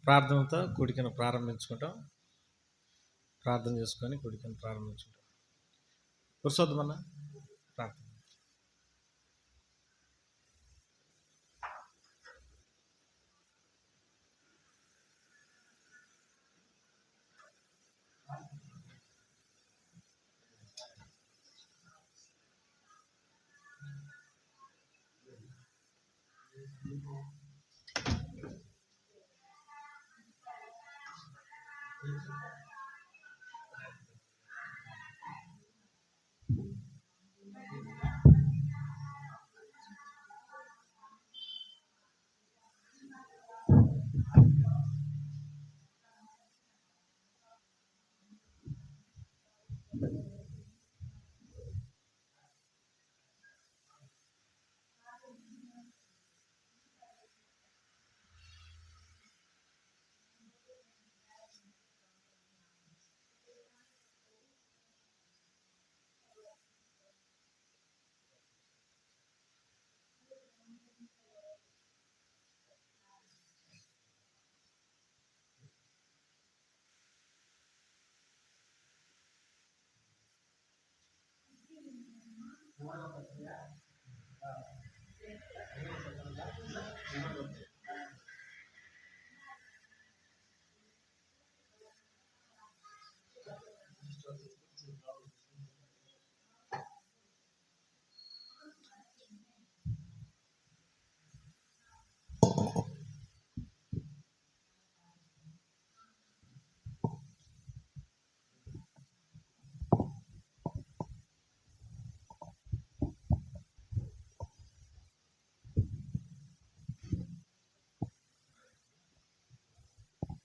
ప్రార్థనతో కూడికను ప్రారంభించుకుంటాం. ప్రార్థన చేసుకొని కూడికను ప్రారంభించుకుంటాం. పురుషోత్తమన్న ప్రార్థన.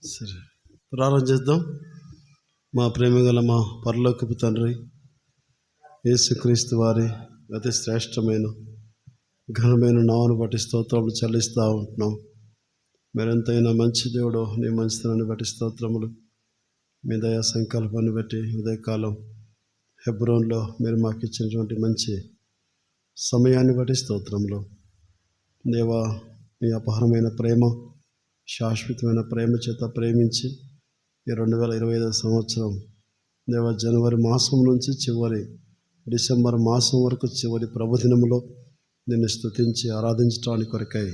సరే, ప్రారంభం చేద్దాం. మా ప్రేమగల మా పరలోకపు తండ్రి యేసుక్రీస్తు వారి అతి శ్రేష్టమైన ఘనమైన నామమును బట్టి స్తోత్రములు చెల్లిస్తూ ఉంటున్నాం. మీరెంతైనా మంచి దేవుడు, నీ మంచితనాన్ని బట్టి స్తోత్రములు. మీ దయా సంకల్పాన్ని బట్టి ఉదయకాలం హెబ్రోన్లో మీరు మాకు ఇచ్చినటువంటి మంచి సమయాన్ని బట్టి స్తోత్రములు. దేవా, మీ అపారమైన ప్రేమ, శాశ్వతమైన ప్రేమ చేత ప్రేమించి ఈ 2025 సంవత్సరం దేవ జనవరి మాసం నుంచి చివరి డిసెంబర్ మాసం వరకు చివరి ప్రభుదినములో నిన్ను స్తుతించి ఆరాధించడానికి కొరకై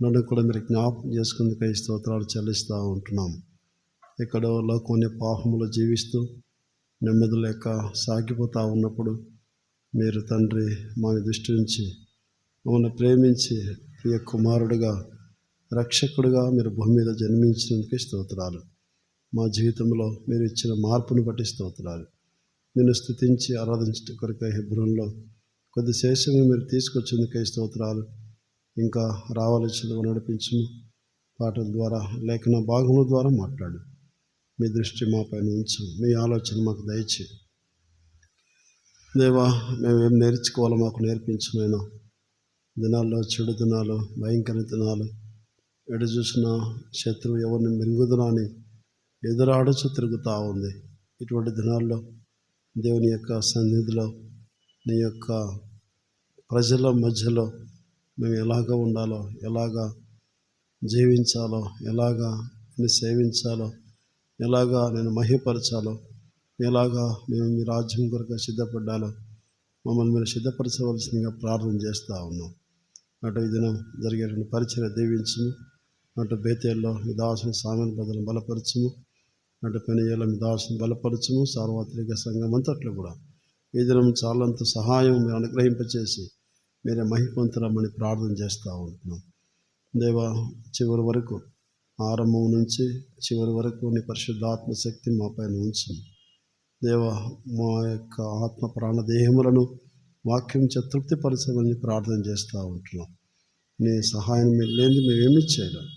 నన్ను కూడా మీరు జ్ఞాపకం చేసుకుందుకై స్తోత్రాలు చెల్లిస్తూ ఉంటున్నాం. ఎక్కడో లోకంలో పాపములు జీవిస్తూ నెమ్మది లేక సాగిపోతూ ఉన్నప్పుడు మీరు తండ్రి మా దృష్టి నుంచి మమ్మల్ని ప్రేమించి ప్రియ కుమారుడిగా రక్షకుడిగా మీరు భూమి మీద జన్మించినందుకే స్తోత్రాలు. మా జీవితంలో మీరు ఇచ్చిన మార్పును బట్టి స్తోత్రాలు. నిన్ను స్తుతించి ఆరాధించడం కొరకై హెబ్రోన్లో కొద్ది శేషంగా మీరు తీసుకొచ్చేందుకై స్తోత్రాలు. ఇంకా రావాల్సిన నడిపించుము. పాటల ద్వారా లేఖన భాగముల ద్వారా మాట్లాడు. మీ దృష్టి మా పైన ఉంచు. మీ ఆలోచన మాకు దయచే దేవా. మేము ఏం నేర్చుకోవాలో మాకు నేర్పించమైనా దినాల్లో చెడు దినాలు, భయంకర దినాలు, ఎటు చూసిన శత్రువు ఎవరిని మింగుదునని ఎదురాడుచు తిరుగుతూ ఉంది. ఇటువంటి దినాల్లో దేవుని యొక్క సన్నిధిలో నీ యొక్క ప్రజల మధ్యలో మేము ఎలాగ ఉండాలో, ఎలాగా జీవించాలో, ఎలాగా నేను సేవించాలో, ఎలాగా నేను మహిపరచాలో, ఎలాగా మేము మీ రాజ్యం కొరకు సిద్ధపడ్డాలో మమ్మల్ని మీరు సిద్ధపరచవలసిందిగా ప్రార్థన చేస్తూ ఉన్నాం. అటు ఈ దినం జరిగేటువంటి పరిచయం దీవించుము. అటు బేతేల్లో మీ దాసుని సామెల బదులు బలపరచుము. అటు పెనియేలో మీ దాసుని బలపరచుము. సార్వత్రిక సంఘం అంతట్లో కూడా ఈ దినం చాలంత సహాయం మీరు అనుగ్రహింపచేసి మీరే మహిపొందురమ్మని ప్రార్థన చేస్తూ ఉంటున్నాం. దేవా, చివరి వరకు ఆరంభం నుంచి చివరి వరకు నీ పరిశుద్ధాత్మ శక్తి మా పైన ఉంచుము. దేవా, మా యొక్క ఆత్మ ప్రాణదేహములను వాక్యం తృప్తిపరచమని ప్రార్థన చేస్తూ ఉంటున్నాం. నీ సహాయం మీరు లేని మేమేమి చేయలేం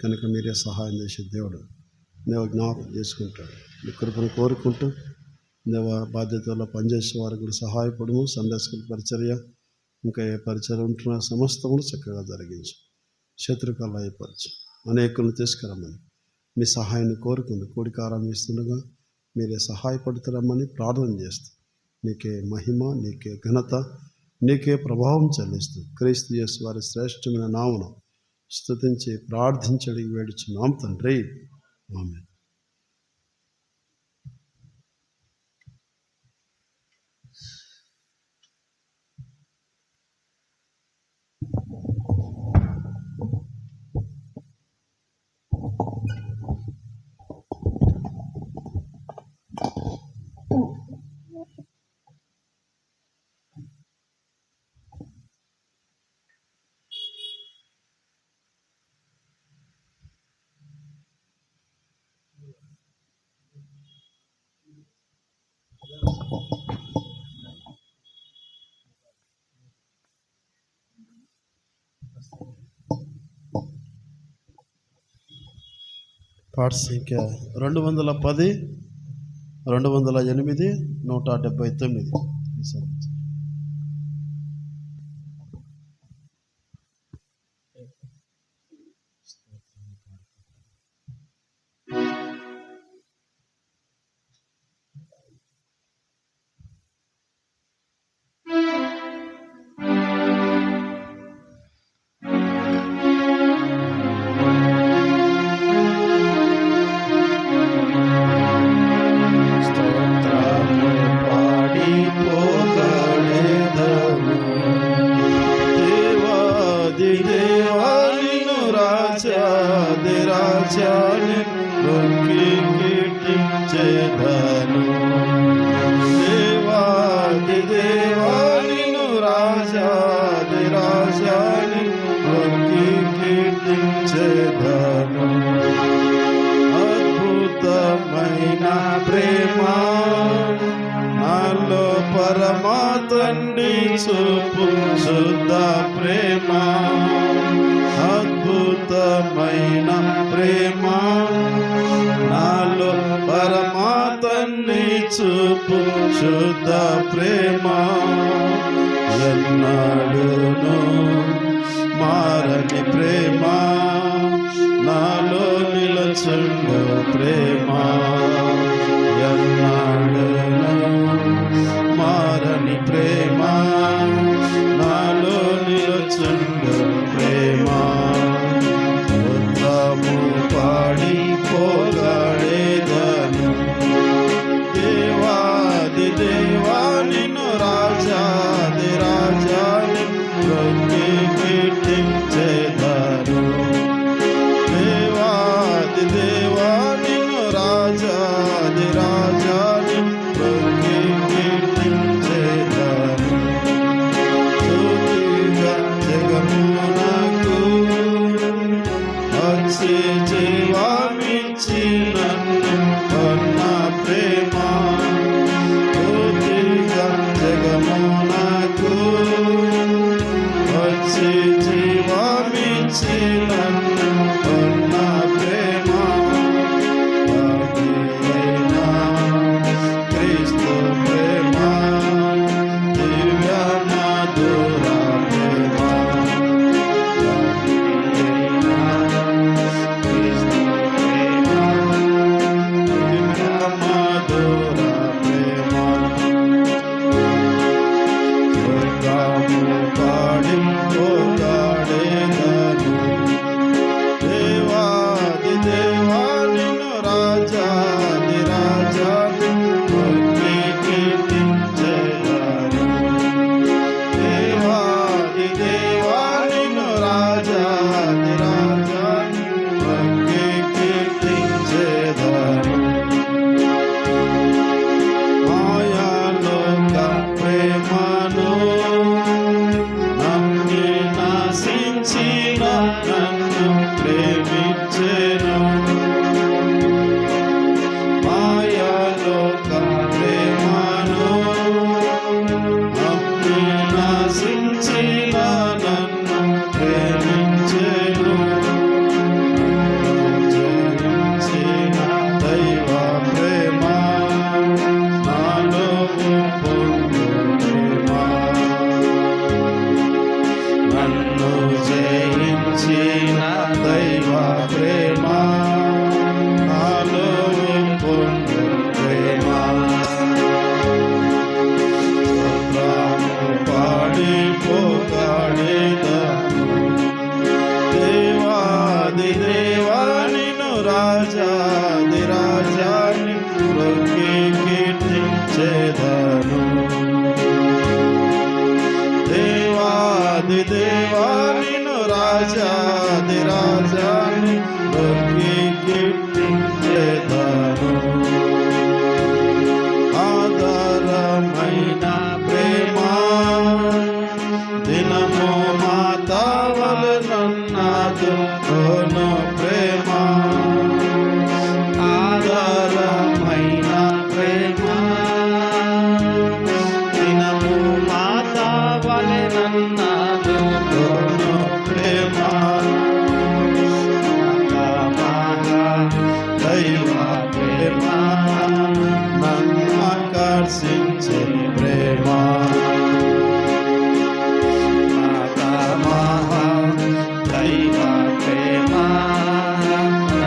కనుక మీరే సహాయం చేసే దేవుడు. దేవ జ్ఞాపకం చేసుకుంటాడు. మీ కృపను కోరుకుంటూ దేవ బాధ్యతల్లో పనిచేసే వారికి కూడా సహాయపడము. సండే స్కూల్ పరిచర్య ఇంకా ఏ పరిచయం ఉంటున్న సమస్తమును చక్కగా జరిగించు. శత్రుకాలు అయిపరచు. అనేకులను తీసుకురమ్మని మీ సహాయాన్ని కోరుకుంటూ కూడికి ఆరంభిస్తుండగా మీరే సహాయపడుతురమ్మని ప్రార్థన చేస్తూ నీకే మహిమ, నీకే ఘనత, నీకే ప్రభావం చెల్లిస్తూ క్రీస్తు యేసు వారి శ్రేష్టమైన నామమున స్తుతించి ప్రార్థించి అడిగి వేడుచున్నాం తండ్రి. ఆమేన్. పాట సంఖ్య 210, 208, 179. అద్భుతమైన ప్రేమ నాలో పరమా తండ్రి చూపు శుద్ధ ప్రేమ. అద్భుతమైన ప్రేమ నాలో పరమా తండ్రి చూపు శుద్ధ ప్రేమ. ఎన్నాడును మారని ప్రేమ నాలో నిలచుండు ప్రేమ. ఎన్నాడును మారని ప్రేమ నాలో నిలచుండు ప్రేమ. ఉత్తము పాడి పోగాడేదను దేవాది దేవా నిన్ను రాజాది రాజాని రొక్కి కీర్తించెదను. దేవాది దేవా నిన్ను రాజాది రాజాని రొక్కి కీర్తించెదను. స్తుతిగా జగమునకు వచ్చి జీవమిచ్చి నన్ను కన్న ప్రేమ. స్తుతిగా జగమునకు వచ్చి జీవమిచ్చి నన్ను కన్న ప్రేమ. భాగ్యైన క్రీస్తు ప్రేమ దివ్య మధుర ప్రేమ. దేవా దేవా నిన్ను రాజాది రాజాని దొరికి కీర్తించెదను. ఆధారమైన ప్రేమ దినము మాతావలు నన్నదు ప్రేమ. ఆధారమైన ప్రేమ దినము మాతావలు నన్నదు ప్రేమ. దైవ ప్రేమ నన్ను ఆకర్షించే ప్రేమ. దైవ ప్రేమ నన్ను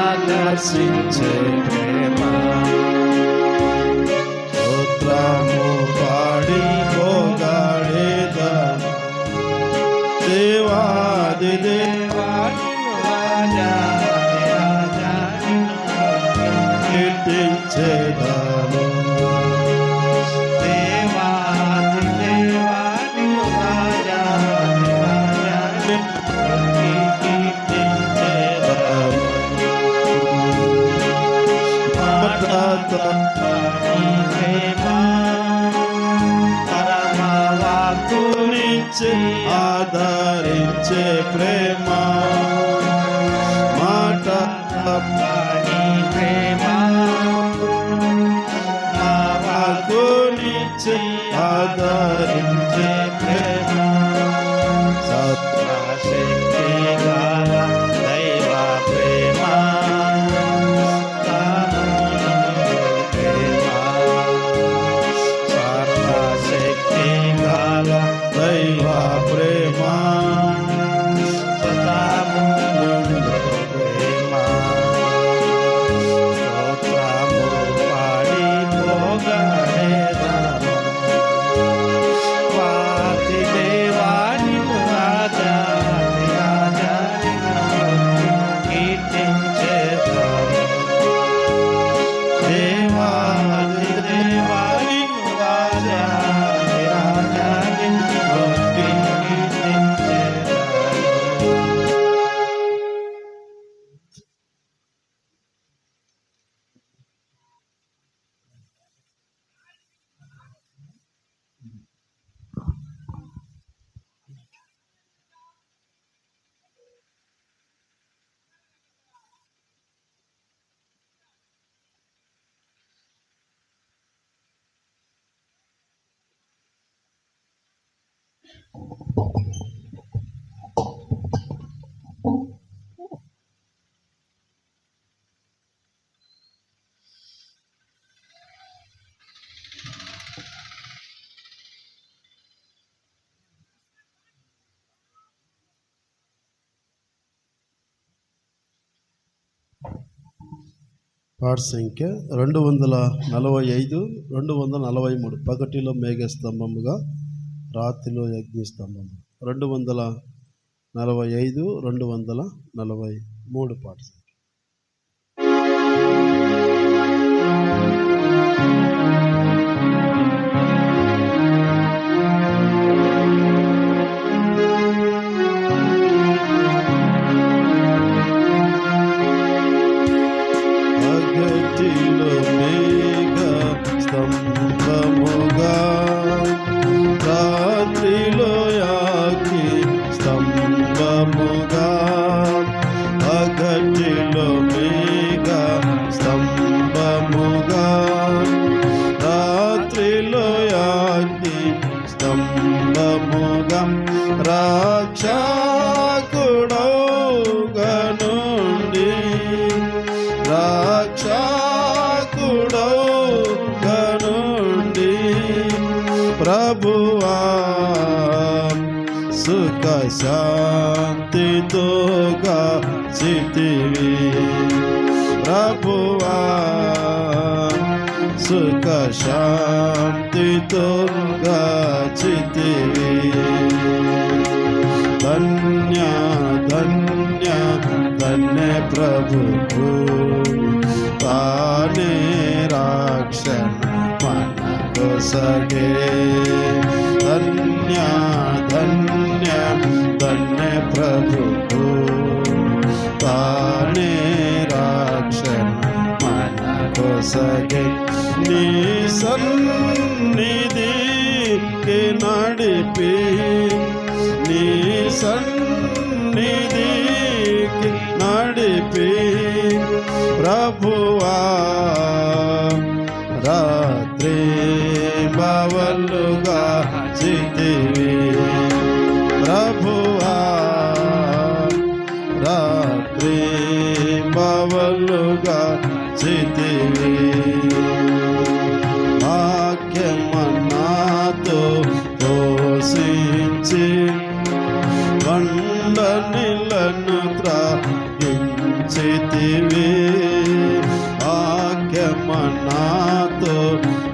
ఆకర్షించే ప్రేమ. స్తోత్రము పాడి పోగాడేదను దేవాది దేవాని కీర్తించెదను. దేవాది దేవాని కీర్తించెదను. పరమవాక్కునిచ్చే ఆదరించే ప్రేమ. మాట తప్పని ప్రేమ వాక్కునిచ్చే ఆదరించే ప్రేమ. సత్యశక్తి గల దైవ ప్రేమ. సర్వశక్తి గల దైవ ప్రేమ. సదాముందు ప్రేమ. స్తోత్రము పాడి పోగడేదను వాది దేవాని రాజాది రాజాని కీర్తించెదను. దేవాది దేవాని రాజాది రాజాని కీర్తించెదను. పాట సంఖ్య 245 243. పగటిలో మేఘస్తంభముగా రాత్రిలో అగ్నిస్తంభము. 245 243 పాట సంఖ్య. పగటిలో మేఘ స్తంభముగా రాత్రిలో యాకి స్తంభముగా. పగటిలో మేఘ స్తంభముగా రాత్రిలో యాకి స్తంభముగా. రాక్షకుడౌగనుండి రాక్షకుడౌగనుండి ప్రభువా సుఖ శాంతితో గాచితివి. ప్రభువా సుఖ శాంతితో గాచితివి. ధన్య ధన్య ధన్య ప్రభువు తానే రాక్షణ మనకొసగే. ధన్య ధన్య ధన్య ప్రభువు తానే రక్షణ మనకొసగే నీ సన్నిధికి నడిపి నీ సన్నిధికి నడిపి ప్రభువా రాత్రి బవలుగా చితివి ప్రభువా రాత్రి బవలుగా చితివి వాక్యమన్నాతో పోషించి కొండ నీళ్లను త్రాగించితివి వాక్యమన్నాతో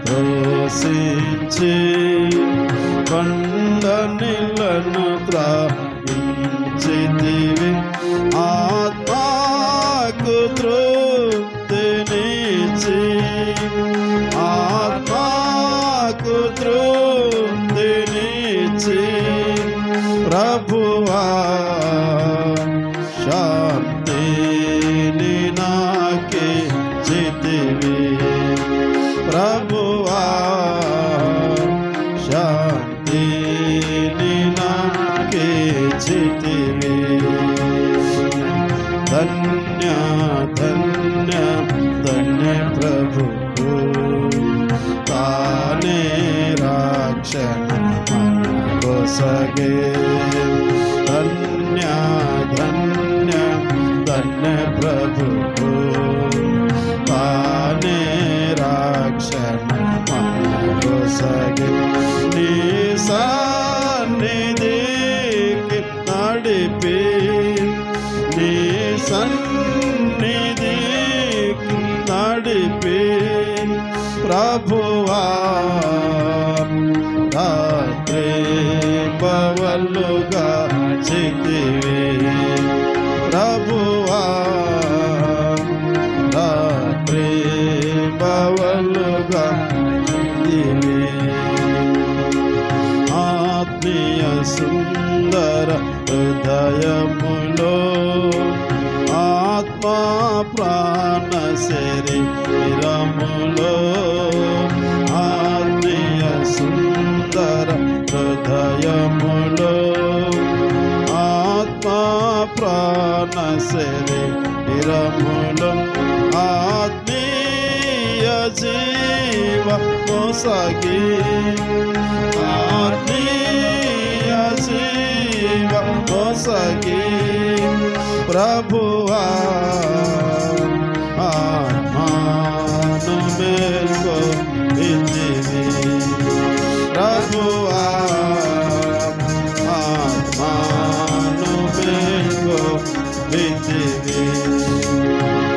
పోషించి కొండ నీళ్లను త్రాగించితివి ఆత్మకు తృప్తినిచ్చి ఆత్మకు తృప్తినిచ్చి ప్రభువా శాంతిని నాకే చితివి ప్రభువా శాంతిని నాకే చితివి ధన్య ధన్య ధన్య ప్రభువు తానే రక్షణ మనకొసగే ధన్య ధన్య ధన్య ప్రభువు తానే రక్షణ మనకొసగే నీ సన్నిధికి నడిపి నీ సన్నిధికి నడిపి ప్రభువా రాత్రి బవలుగా చితివి ప్రభువా రాత్రి బవలుగా చితివి ఆత్మీయ సుందర హృదయములో ఆత్మా ప్రాణ శరీరములో ఆత్మీయ సుందర హృదయములో ఆత్మా ప్రాణ శరీరములో ఆత్మీయ జీవ మొసగి ఆత్మీయ జీవ మొసగి ప్రభువా ఆత్మాను మేల్కో విధివి ప్రభువా ఆత్మాను మేల్కో విధివి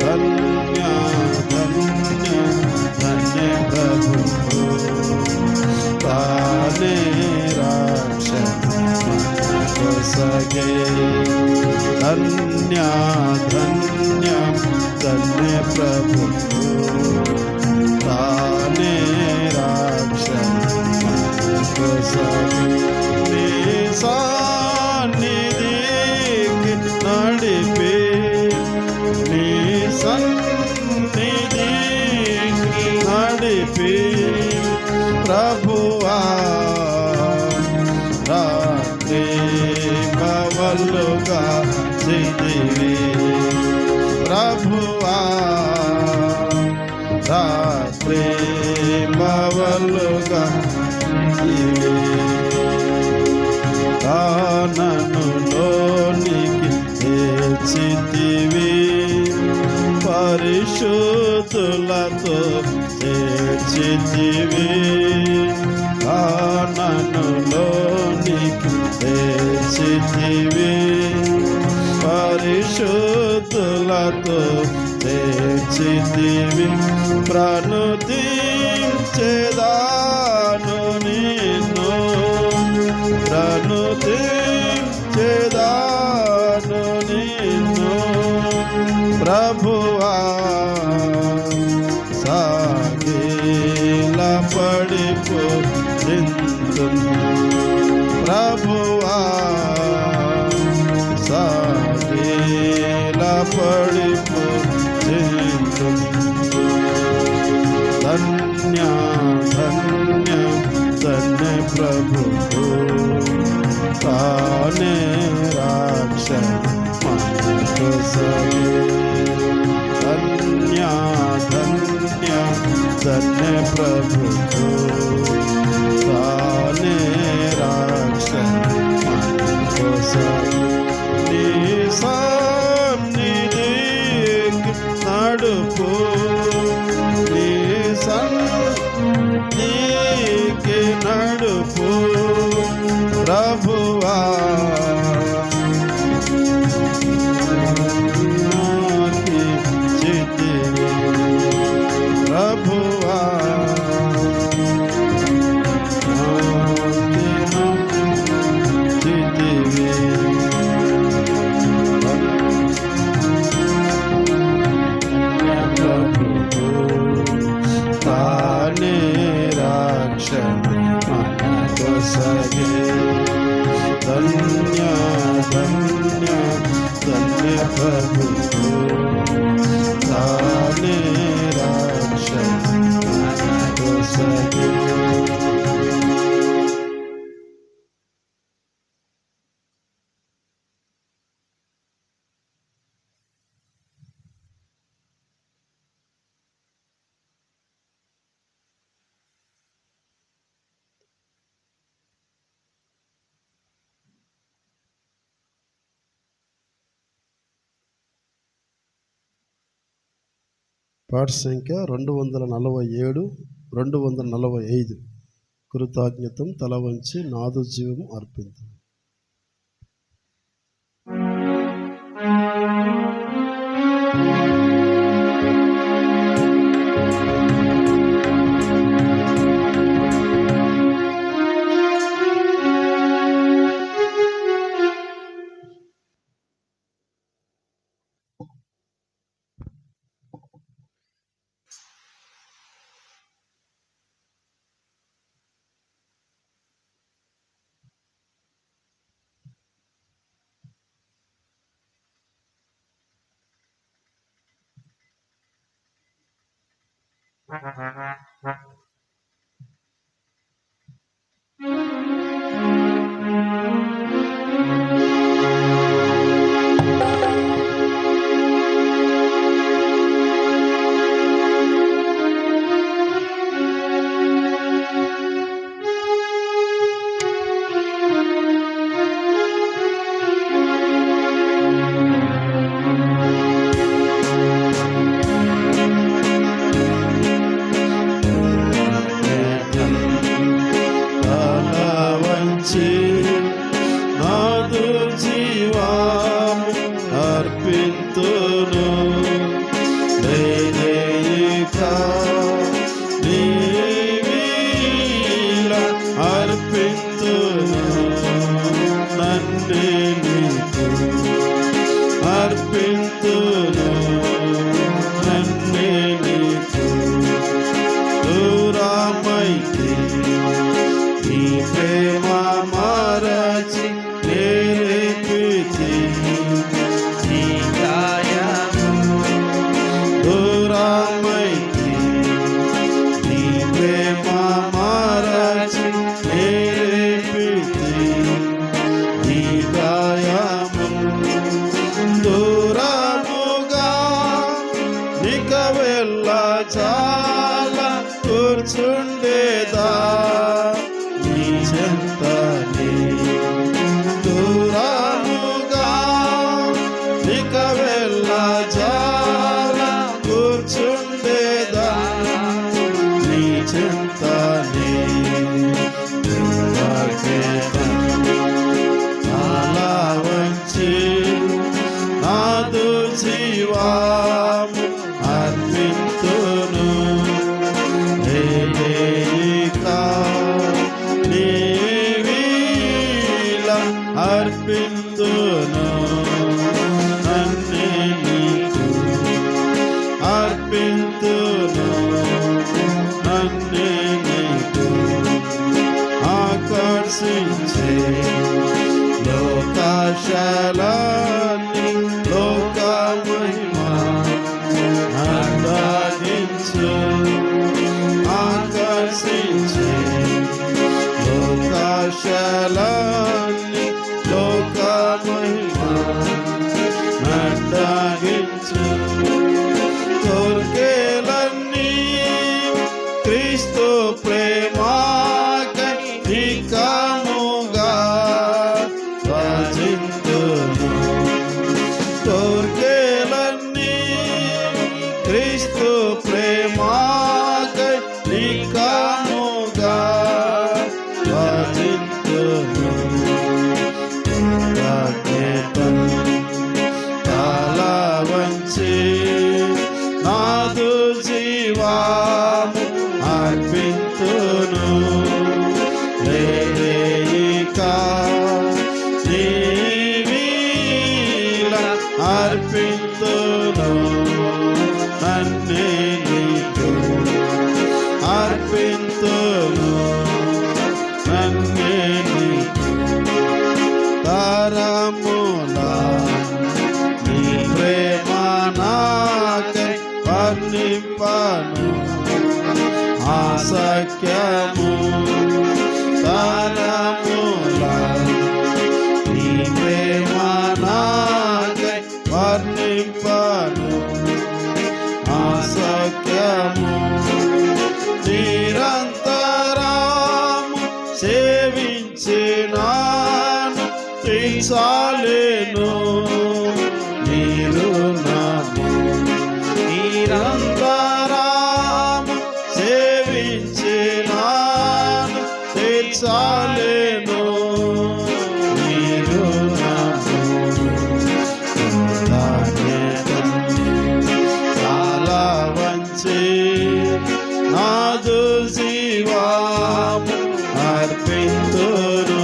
ధన్య ధన్య ధన్య ప్రభువు తానే రక్షణ మనకొసగే ధన్య ధన్య ధన్య ప్రభువు తానే రక్షణ మనకొసగే నీ సన్నిధికి నడిపి నీ సన్నిధికి నడిపి ప్రభువా రాత్రి బవలుగా చితివి ప్రభువా రాత్రి బవలుగా చితివి కాననులోనికి చేర్చితివి పరిశుద్ధులతో చేర్చితివి కాననులోనికి చేర్చితివి పరిశుద్ధులతో చేర్చితివి ప్రణుతించెదాను నిన్ను ప్రణుతించెదాను నిన్ను ప్రభువా సాగిల పడిపోయిందు ప్రభువా కొసగే ధన్య ధన్య ధన్య ప్రభు తానే రక్షణ కొసగే నీ సన్నిధికి నడుపు నీ సన్నిధికి నడుపు ప్రభువా ప్రభువా తానే రక్షణ మనకొసగే ధన్య ధన్య ధన్య ప్రభు తానే రక్షణ మనకొసగే. పాట సంఖ్య 247 245. కృతజ్ఞతం తల వంచి నాదు జీవము అర్పించు. నాదు జీవము అర్పింతును అర్పింతును నన్నే నీకు అర్పింతును నన్నే నీకు దూరమైతే నీ ప్రేమ మరచి నేర్పితి నీ గాయము దూరమైతే నీ ప్రేమ మరచి నేర్పితి నీ గాయము దూరముగా నిక వెళ్ళ చాలా కూర్చుండేదా నీ చెంతనే దూరముగా నిక వెళ్ళ చాలా కూర్చుండేదా నీ చెంతనే అలా వంచి నాదు జీవము అర్పింతును అర్పింతును నన్నే నీకు అర్పింతును నన్నే నీకు ఆకర్షించే లోకాశాలని లోక మహిమ అందాగించు ఆకర్షించే లోకాశాలని లోక మహిమ అర్పింతును నన్నే నీకు అర్పింతును నన్నే నీకు తరములా నీ ప్రేమ నాకై వర్ణింపను ఆసక్యము తరములా నీ ప్రేమ నాకై వర్ణింపను ఆసక్యము నిరంతరము సేవించినాను చాలేను నీరుణము నిరంతరము సేవించినాను చాలేను నీరుణము చాలా వంచి నాదు జీవాము అర్పింతును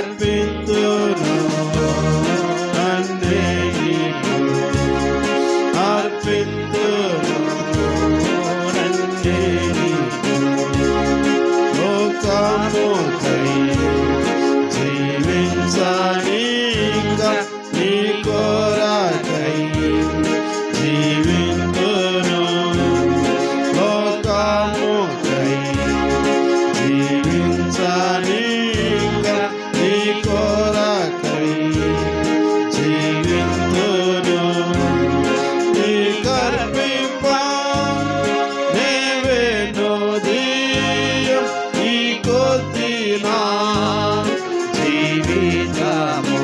అర్పింతును నన్నే నీకు అర్పింతును నన్నే నీకు లోకముకై జీవించనీక నీ కొరకై జీవింతును లోకముకై జీవించనీక నీ కొరకై జీవింతును నీ కర్పింప నీవేను దీయం ఈ కొద్దినా జీవితము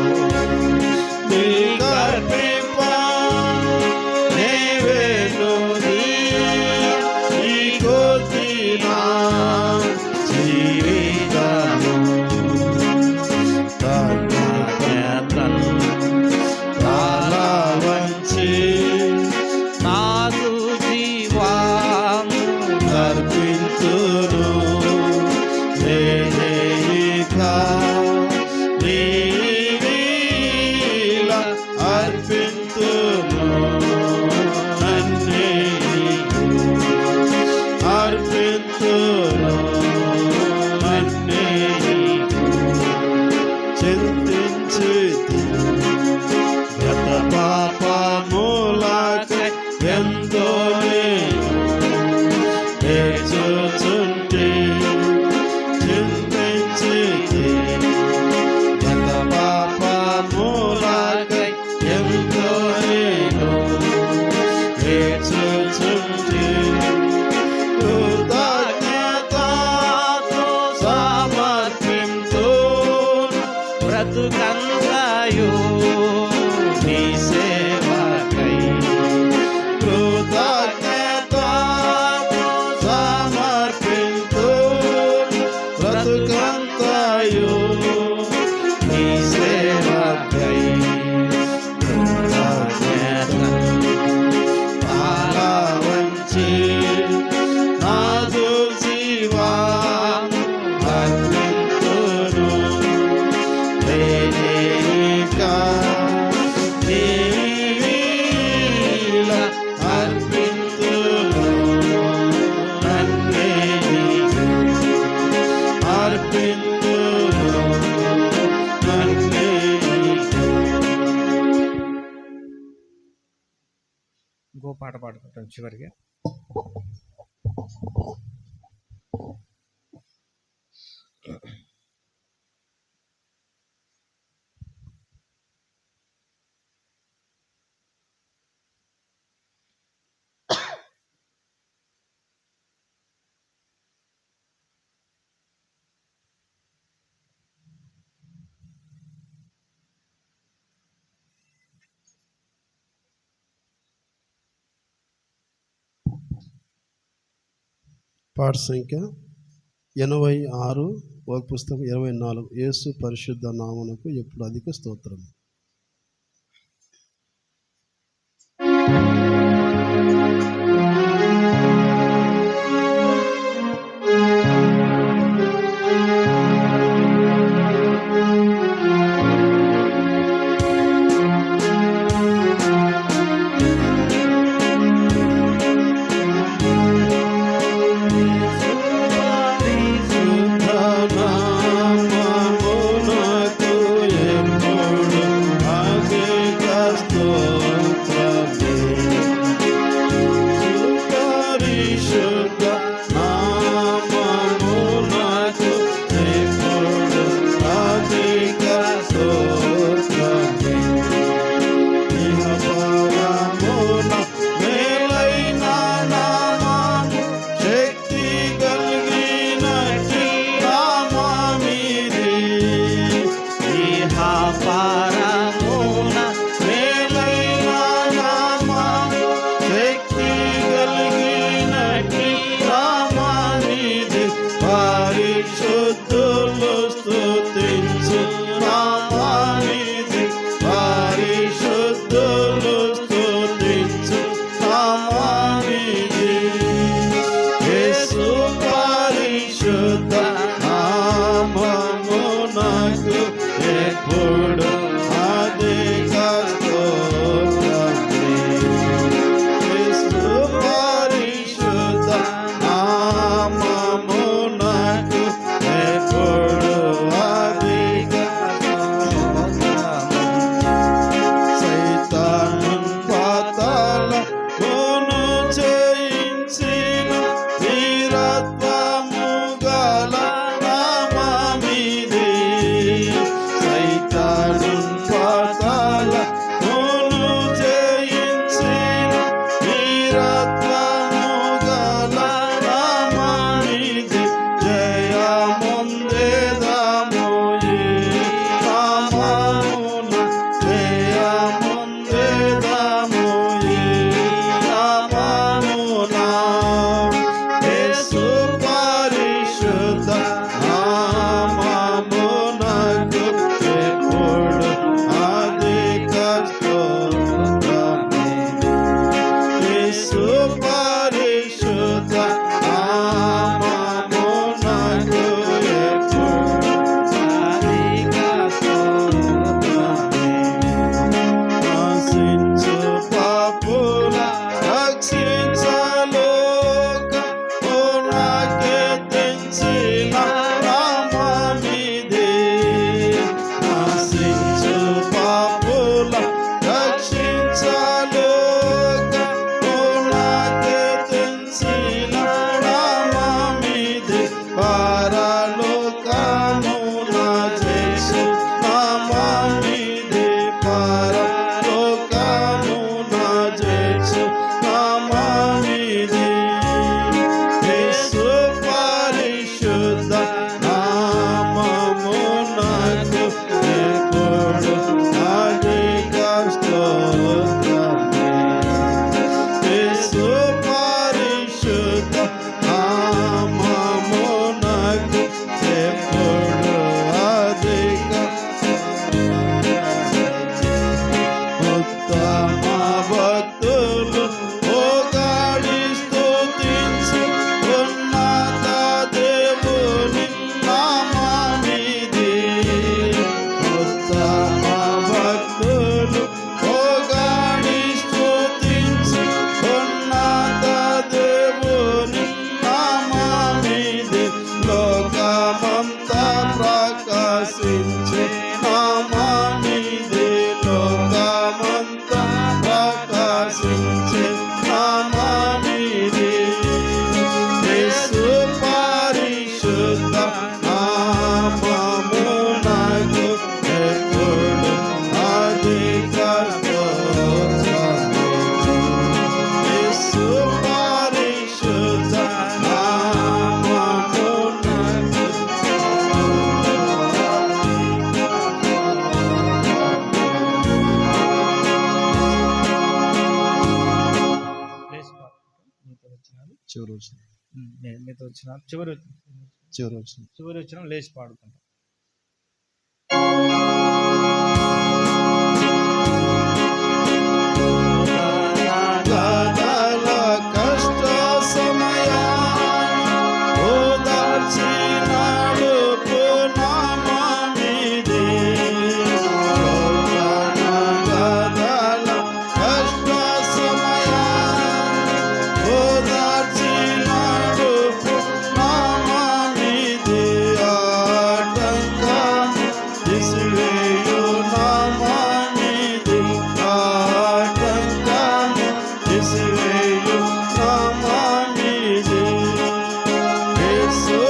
నీ కర్పింప నీవేను దీయం ఈ కొద్దినా జీవితము చాలా వంచి నాదు జీవాము అర్పింతును నేనేక నీవీల అర్పింతును నన్నే నీకు అర్పింతును నన్నే నీకు చింతించి గత పాపములకై ఎంతో నేర్చుచుంటి చింతించి గత పాపములకై ఎంతో నేను నేర్చుచుంటి కృతజ్ఞతతో సమర్పింతును బ్రతుకంతయు నీ సేవకై కృతజ్ఞతతో సమర్పింతును బ్రతుకంతయు నీ సేవకై చాలా వంచి నాదు జీవాము అర్పింతును నేనేక నీవీల అర్పింతును నన్నే నీకు అర్పింతును నన్నే నీకు ఇంకో పాట పాడుకుంటాం చివరిగా. పాట సంఖ్య 86 ఒక పుస్తకం 24 యేసు పరిశుద్ధ నామమునకు ఎప్పుడు అధిక స్తోత్రం. పరిశుద్ధ నామమునకు ఎప్పుడు అధిక స్తోత్రమే. యేసు పరిశుద్ధ నామమునకు ఎప్పుడు అధిక సైతాను పాతాళమును జయించిన వీరత్వము గల నామమిది. సైతాను పాతాళమును జయించిన వీరత్వము గల నామమిది. జయముందెదము ఈ నామమున, జయముందెదము ఈ నామమున. యేసు పరిశుద్ధ నామమునకు ఎప్పుడు అధిక స్తోత్రమే. యేసు పరిశుద్ధ నామమునకు ఎప్పుడు అధిక స్తోత్రమే. ఆశించు పాపుల రక్షించలోకమునకే తెంచిన నామమిది. ఆశించు పాపుల రక్షించలోకమునకే తెంచిన నామమిది. పరలోకమున చేసు నామమిది. పరలోకమున చేసు నామమిది. యేసు పరిశుద్ధ నామమునకు ఎప్పుడు అధిక స్తోత్రమే. యేసు పరిశుద్ధ నామమునకు ఎప్పుడు అధిక ఉత్తమ భక్తులు ఓగాడి స్తుతించు ఉన్నత దేవుని నామమిది. ఉత్తమ భక్తులు ఓగాడి స్తుతించు ఉన్నత దేవుని నామమిది. లోకమంతా ప్రకాశించే నామమిది. లోకమంతా ప్రకాశించే నామమిది. యేసు పరిశుద్ధ నామమునకు ఎప్పుడు అధిక స్తోత్రమే. యేసు పరిశుద్ధ నామమునకు లేచి పాడుకుంటాం. మీతో వచ్చినారు చివరి వచ్చిన మీతో వచ్చినారు చివరి వచ్చిన లేచి పాడుకుంటాం. గదల కష్ట సమయాన ఓదార్చినాడు నామమిది. గదల కష్ట సమయాన ఓదార్చినాడు నామమిది. ఆటంకాన్ని తీసివేయు నామమిది. ఆటంకాన్ని తీసివేయు నామమిది. యేసు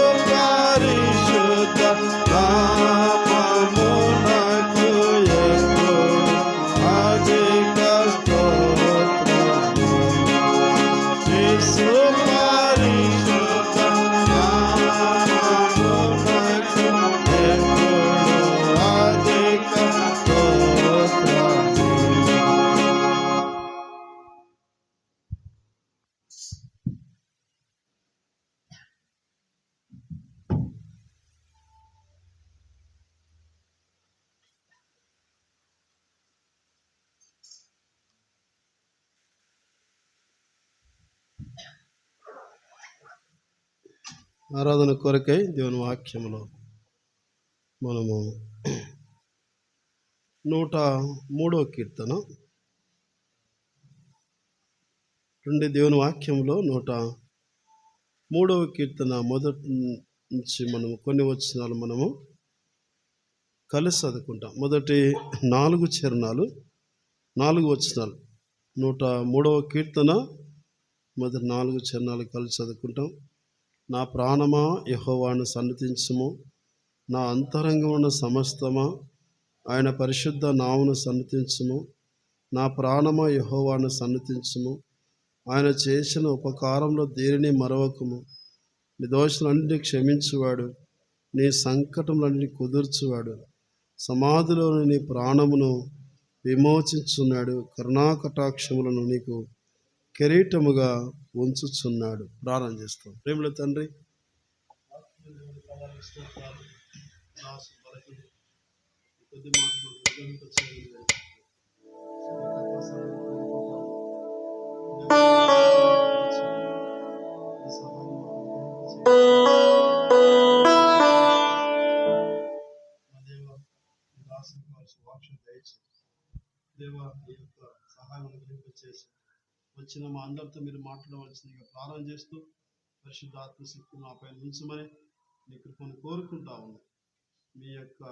ఆరాధన కొరకై దేవుని వాక్యములో మనము 103వ కీర్తన దేవుని వాక్యంలో 103వ కీర్తన మొదటి నుంచి మనము కొన్ని వచనాలు మనము కలిసి చదువుకుంటాం. మొదటి 4 చరణాలు 4 వచనాలు 103వ కీర్తన మొదటి 4 చరణాలు కలిసి చదువుకుంటాం. నా ప్రాణమా యెహోవాను సన్నుతించుము, నా అంతరంగమున సమస్తమా ఆయన పరిశుద్ధ నామమును సన్నుతించుము. నా ప్రాణమా యెహోవాను సన్నుతించుము, ఆయన చేసిన ఉపకారంలో దేనిని మరవకుము. నీ దోషులన్నింటినీ క్షమించువాడు, నీ సంకటములన్నింటినీ కుదుర్చువాడు, సమాధిలోని నీ ప్రాణమును విమోచించున్నాడు, కరుణాకటాక్షములను నీకు కిరీటముగా ఉంచుచున్నాడు. ప్రార్థన చేస్తాం. ప్రేమల తండ్రి, వచ్చిన మా అందరితో మీరు మాట్లాడవలసిందిగా ప్రార్థన చేస్తూ పరిశుద్ధాత్మ శక్తిని మా పైన ఉంచమని నీ కృపను కోరుకుంటా ఉన్నాం. మీ యొక్క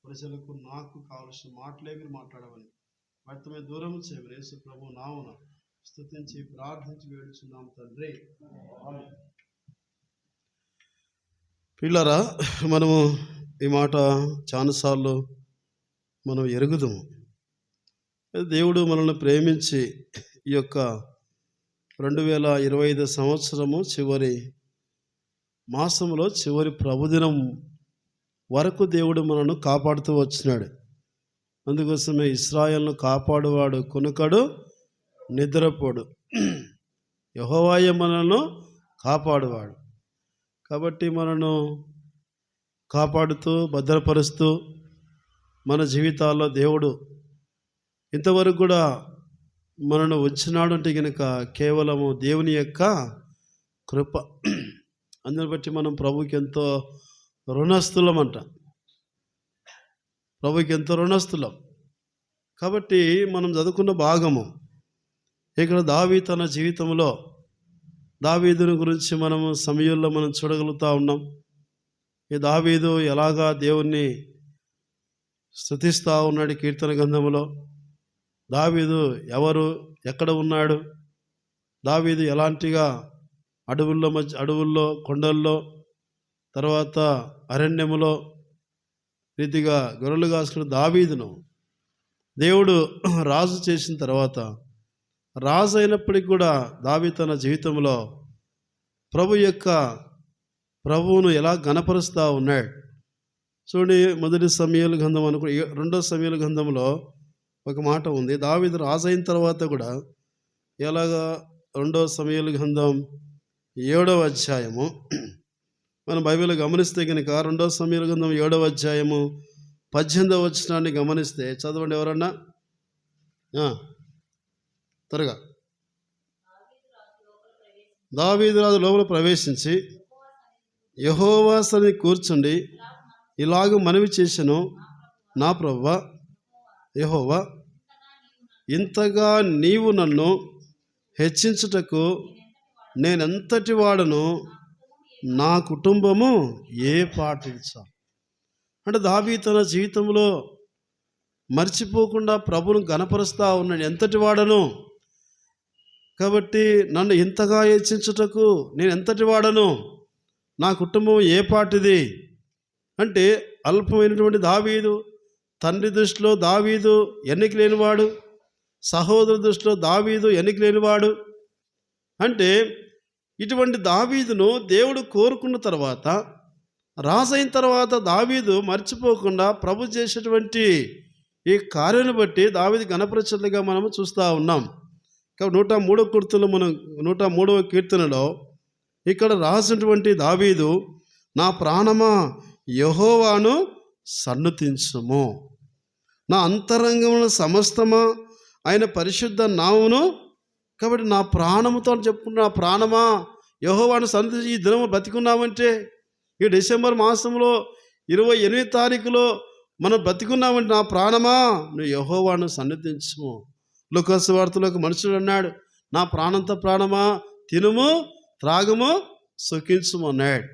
ప్రజలకు నాకు కావలసిన మాటలే మీరు మాట్లాడమని వాటితో దూరం చేయమని యేసు ప్రభు నామమున స్తుతించి ప్రార్థించి వేడుచున్నాం తండ్రి. పిల్లరా, మనము ఈ మాట చాలాసార్లు మనం ఎరుగుదాము. దేవుడు మనల్ని ప్రేమించి ఈ యొక్క 2025 సంవత్సరము చివరి మాసంలో చివరి ప్రభుదినం వరకు దేవుడు మనల్ని కాపాడుతూ వచ్చినాడు. అందుకోసమే ఇశ్రాయేలును కాపాడువాడు కునుకడు నిద్రపోడు, యెహోవాయే మనల్ని కాపాడువాడు. కాబట్టి మనను కాపాడుతూ భద్రపరుస్తూ మన జీవితాల్లో దేవుడు ఇంతవరకు కూడా మనను ఉంచినాడు అంటే కనుక కేవలము దేవుని యొక్క కృప. అందుని బట్టి మనం ప్రభుకి ఎంతో రుణస్థులమంట, ప్రభుకి ఎంతో రుణస్థులం. కాబట్టి మనం చదువుకున్న భాగము ఇక్కడ దావీదు తన జీవితంలో దావీదుని గురించి మనము సమయంలో మనం చూడగలుగుతూ ఉన్నాం. ఈ దావీదు ఎలాగా దేవుణ్ణి స్తుతిస్తూ ఉన్నాడు కీర్తన గ్రంథంలో. దావీదు ఎవరు, ఎక్కడ ఉన్నాడు, దావీదు ఎలాంటిగా అడవుల్లో కొండల్లో తర్వాత అరణ్యములో రీతిగా గొర్రెలు కాసుకున్న దావీదును దేవుడు రాజు చేసిన తర్వాత, రాజు అయినప్పటికీ కూడా దావీదు తన జీవితంలో ప్రభువును ఎలా గణపరుస్తూ ఉన్నాడు. చూడండి, మొదటి సమూయేలు గ్రంథం అనుకో 2వ సమూయేలు గ్రంథంలో ఒక మాట ఉంది. దావీదు రాజు అయిన తర్వాత కూడా ఎలాగా 2వ సమూయేలు గ్రంథం 7వ అధ్యాయము మనం బైబిల్ గమనిస్తే కనుక 2వ సమూయేలు గ్రంథం 7వ అధ్యాయము 18వ వచనాన్ని గమనిస్తే చదవండి ఎవరన్నా త్వరగా. దావీదు రాజు లోపల ప్రవేశించి యెహోవా సన్నిధిని కూర్చుండి ఇలాగ మనవి చేసెను, నా ప్రభువా యెహోవా, ఇంతగా నీవు నన్ను హెచ్చించుటకు నేనెంతటి వాడను, నా కుటుంబము ఏ పాటించా. అంటే దావీదు తన జీవితంలో మర్చిపోకుండా ప్రభువును గణపరుస్తూ ఉన్నాడు. ఎంతటి వాడను, కాబట్టి నన్ను ఇంతగా హెచ్చించుటకు నేను ఎంతటి వాడను, నా కుటుంబం ఏ పాటిది అంటే అల్పమైనటువంటి దావీదు తండ్రి దృష్టిలో దావీదు ఎన్నిక లేనివాడు, సహోదరు దృష్టిలో దావీదు ఎన్నిక లేనివాడు. అంటే ఇటువంటి దావీదును దేవుడు కోరుకున్న తర్వాత, రాజు అయిన తర్వాత దావీదు మర్చిపోకుండా ప్రభు చేసేటువంటి ఈ కార్యాన్ని బట్టి దావీదు గణపరచులుగా మనము చూస్తూ ఉన్నాం. కాబట్టి 103వ కీర్తనలో మనం 103వ కీర్తనలో ఇక్కడ రాసినటువంటి దావీదు, నా ప్రాణమా యెహోవాను సన్నుతించుము, నా అంతరంగమున సమస్తమా ఆయన పరిశుద్ధ నామమును. కాబట్టి నా ప్రాణముతో చెప్పుకున్న, నా ప్రాణమా యెహోవాను సన్నిధించి ఈ దినము బ్రతికున్నామంటే, ఈ డిసెంబర్ మాసంలో 28 తారీఖులో మనం బ్రతికున్నామంటే, నా ప్రాణమా నువ్వు యెహోవాను సన్నిధించుము. లూకా సువార్తలో ఒక మనుషుడు అన్నాడు, నా ప్రాణంతో ప్రాణమా తినుము త్రాగుము సుఖించుము అన్నాడు.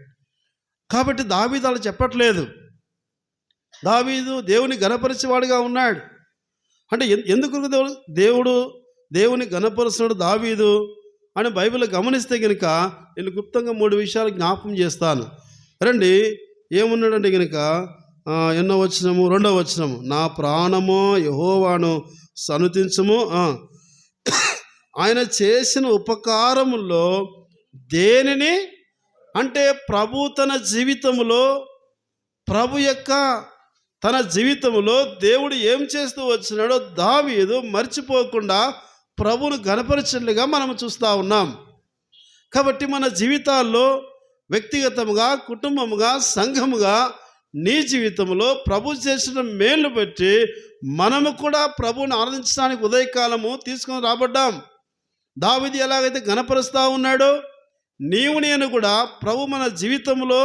కాబట్టి దావీదు అలా చెప్పట్లేదు. దావీదు దేవుని గణపరిచేవాడుగా ఉన్నాడు. అంటే ఎందుకు దేవుని గణపరుస్తున్నాడు దావీదు అని బైబిల్ గమనిస్తే కనుక నేను గుప్తంగా 3 విషయాలు జ్ఞాపకం చేస్తాను. రండి, ఏమున్నాడంటే కనుక 2వ వచనము 2వ వచనము, నా ప్రాణము యెహోవాను సన్నుతించుము, ఆయన చేసిన ఉపకారముల్లో దేనిని, అంటే ప్రభు తన జీవితంలో తన జీవితంలో దేవుడు ఏం చేస్తూ వచ్చినాడో దావీదు మర్చిపోకుండా ప్రభువును గణపరచులుగా మనం చూస్తూ ఉన్నాం. కాబట్టి మన జీవితాల్లో వ్యక్తిగతముగా, కుటుంబముగా, సంఘముగా నీ జీవితంలో ప్రభు చేసిన మేలు బట్టి మనము కూడా ప్రభువుని ఆరాధించడానికి ఉదయకాలము తీసుకొని రాబడ్డాం. దావీదు ఎలాగైతే గణపరుస్తూ ఉన్నాడో నీవు నేను కూడా ప్రభు మన జీవితంలో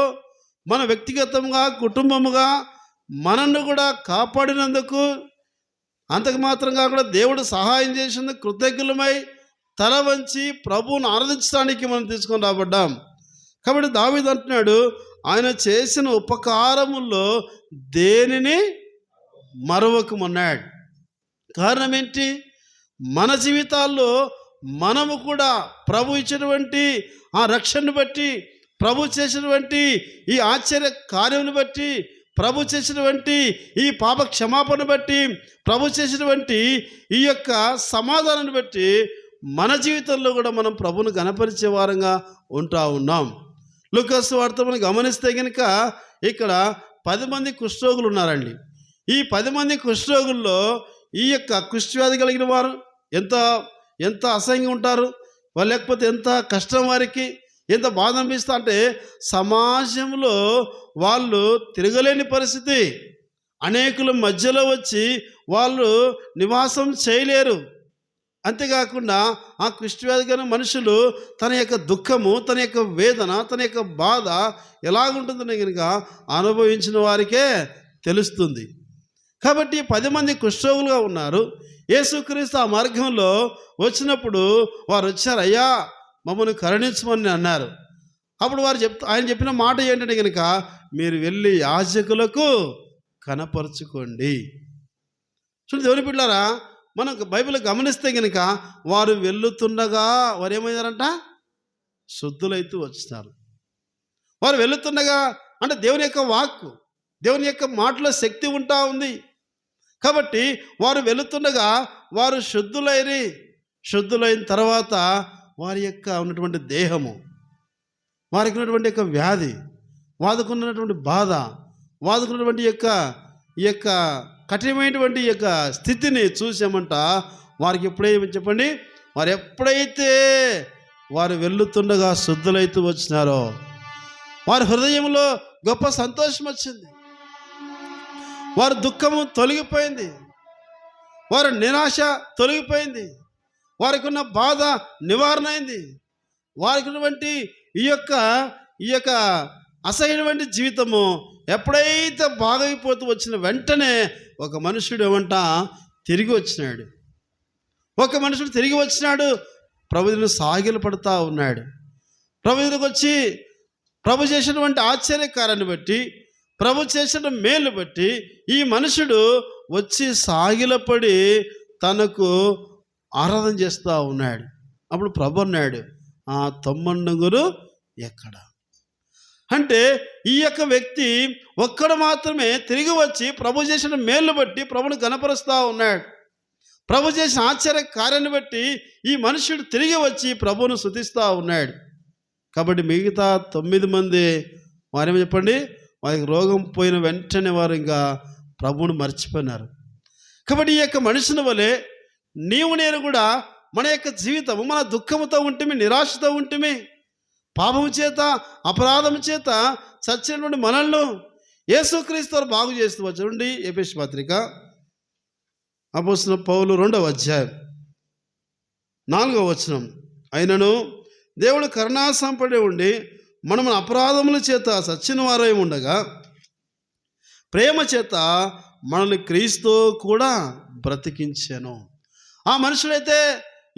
మన వ్యక్తిగతంగా, కుటుంబముగా మనల్ని కూడా కాపాడినందుకు, అంతకు మాత్రం కాకుండా దేవుడు సహాయం చేసినందుకు కృతజ్ఞులమై తల వంచి ప్రభువును ఆరాధించడానికి మనం తీసుకొని రాబడ్డాం. కాబట్టి దావీదు అంటున్నాడు, ఆయన చేసిన ఉపకారముల్లో దేనిని మరవకమన్నాడు. కారణం ఏంటి? మన జీవితాల్లో మనము కూడా ప్రభు ఇచ్చినటువంటి ఆ రక్షణను బట్టి, ప్రభు చేసినటువంటి ఈ ఆశ్చర్య కార్యమును బట్టి, ప్రభు చేసినటువంటి ఈ పాప క్షమాపణ బట్టి, ప్రభు చేసినటువంటి ఈ యొక్క సమాధానాన్ని బట్టి మన జీవితంలో కూడా మనం ప్రభువును గణపరిచే వారంగా ఉంటా ఉన్నాం. లూకా సువార్త మనం గమనిస్తే కనుక ఇక్కడ 10 మంది కుష్ఠరోగులు ఉన్నారండి. ఈ 10 మంది కుష్ఠరోగుల్లో ఈ యొక్క కుష్ఠవ్యాధి కలిగిన వారు ఎంత అసహ్యంగా ఉంటారు, వాళ్ళు లేకపోతే ఎంత కష్టం, వారికి ఎంత బాధ అనిపిస్తా అంటే సమాజంలో వాళ్ళు తిరగలేని పరిస్థితి, అనేకుల మధ్యలో వచ్చి వాళ్ళు నివాసం చేయలేరు. అంతేకాకుండా ఆ కుష్ఠవ్యాధి కలిగిన మనుషులు తన యొక్క దుఃఖము, తన యొక్క వేదన, తన యొక్క బాధ ఎలాగుంటుందని కనుక అనుభవించిన వారికే తెలుస్తుంది. కాబట్టి 10 మంది కుష్ఠరోగులుగా ఉన్నారు. యేసుక్రీస్తు ఆ మార్గంలో వచ్చినప్పుడు వారు వచ్చారు, అయ్యా మమ్మల్ని కరుణించమని అన్నారు. అప్పుడు ఆయన చెప్పిన మాట ఏంటంటే కనుక, మీరు వెళ్ళి యాజకులకు కనపరుచుకోండి. చూడండి దేవుని బిడ్డలారా, మనం బైబిల్ గమనిస్తే కనుక వారు వెళ్తుండగా వారు ఏమైనారంట? శుద్ధులైతూ వచ్చినారు. వారు వెళ్తుండగా అంటే దేవుని యొక్క వాక్కు, దేవుని యొక్క మాటలో శక్తి ఉంటా ఉంది. కాబట్టి వారు వెళుతుండగా వారు శుద్ధులైన తర్వాత వారి యొక్క ఉన్నటువంటి దేహము, వారికి ఉన్నటువంటి యొక్క వ్యాధి, వాదుకున్నటువంటి బాధ, వాదుకున్నటువంటి ఈ యొక్క కఠినమైనటువంటి ఈ యొక్క స్థితిని చూసామంట. వారికి చెప్పండి, వారు ఎప్పుడైతే వారు వెళ్తుండగా శుద్ధులైతూ వచ్చినారో వారి హృదయంలో గొప్ప సంతోషం వచ్చింది. వారి దుఃఖము తొలగిపోయింది, వారి నిరాశ తొలగిపోయింది, వారికి ఉన్న బాధ నివారణ అయింది. వారికి ఉన్నటువంటి ఈ యొక్క అసహ్యమైన జీవితము ఎప్పుడైతే బాగైపోతూ వచ్చిన వెంటనే ఒక మనుషుడు ఏమంట తిరిగి వచ్చినాడు. తిరిగి వచ్చినాడు, ప్రభువును సాగిలు పడుతూ ఉన్నాడు. ప్రభువునికి వచ్చి ప్రభు చేసినటువంటి ఆశ్చర్యకారాన్ని బట్టి, ప్రభు చేసిన మేలు బట్టి ఈ మనుషుడు వచ్చి సాగిలపడి తనకు ఆరాధన చేస్తూ ఉన్నాడు. అప్పుడు ప్రభు అన్నాడు, ఆ తొమ్మండుగురు ఎక్కడ? అంటే ఈ యొక్క వ్యక్తి ఒక్కడు మాత్రమే తిరిగి వచ్చి ప్రభు చేసిన మేలు బట్టి ప్రభుని గణపరుస్తూ ఉన్నాడు. ప్రభు చేసిన ఆశ్చర్య కార్యాన్ని బట్టి ఈ మనుషుడు తిరిగి వచ్చి ప్రభువును స్తుతిస్తూ ఉన్నాడు. కాబట్టి మిగతా 9 మంది వారేమో చెప్పండి, వారికి రోగం పోయిన వెంటనే వారు ఇంకా ప్రభువును మర్చిపోయినారు. కాబట్టి ఈ యొక్క మనుషుని వలె నీవు నేను కూడా మన యొక్క జీవితము మన దుఃఖముతో ఉంటమే, నిరాశతో ఉంటమే, పాపము చేత అపరాధము చేత చచ్చినటువంటి మనల్ని యేసుక్రీస్తు వారు బాగు చేస్తూ వచ్చండి. ఎఫెసీ పత్రిక అపోస్తలుడైన పౌలు 2వ అధ్యాయం 4వ వచనం, అయినను దేవుడు కరుణాసంపడి ఉండి మనం అపరాధముల చేత సచ్చిన వారై ఉండగా ప్రేమ చేత మనల్ని క్రీస్తు కూడా బ్రతికించాను. ఆ మనుషుడైతే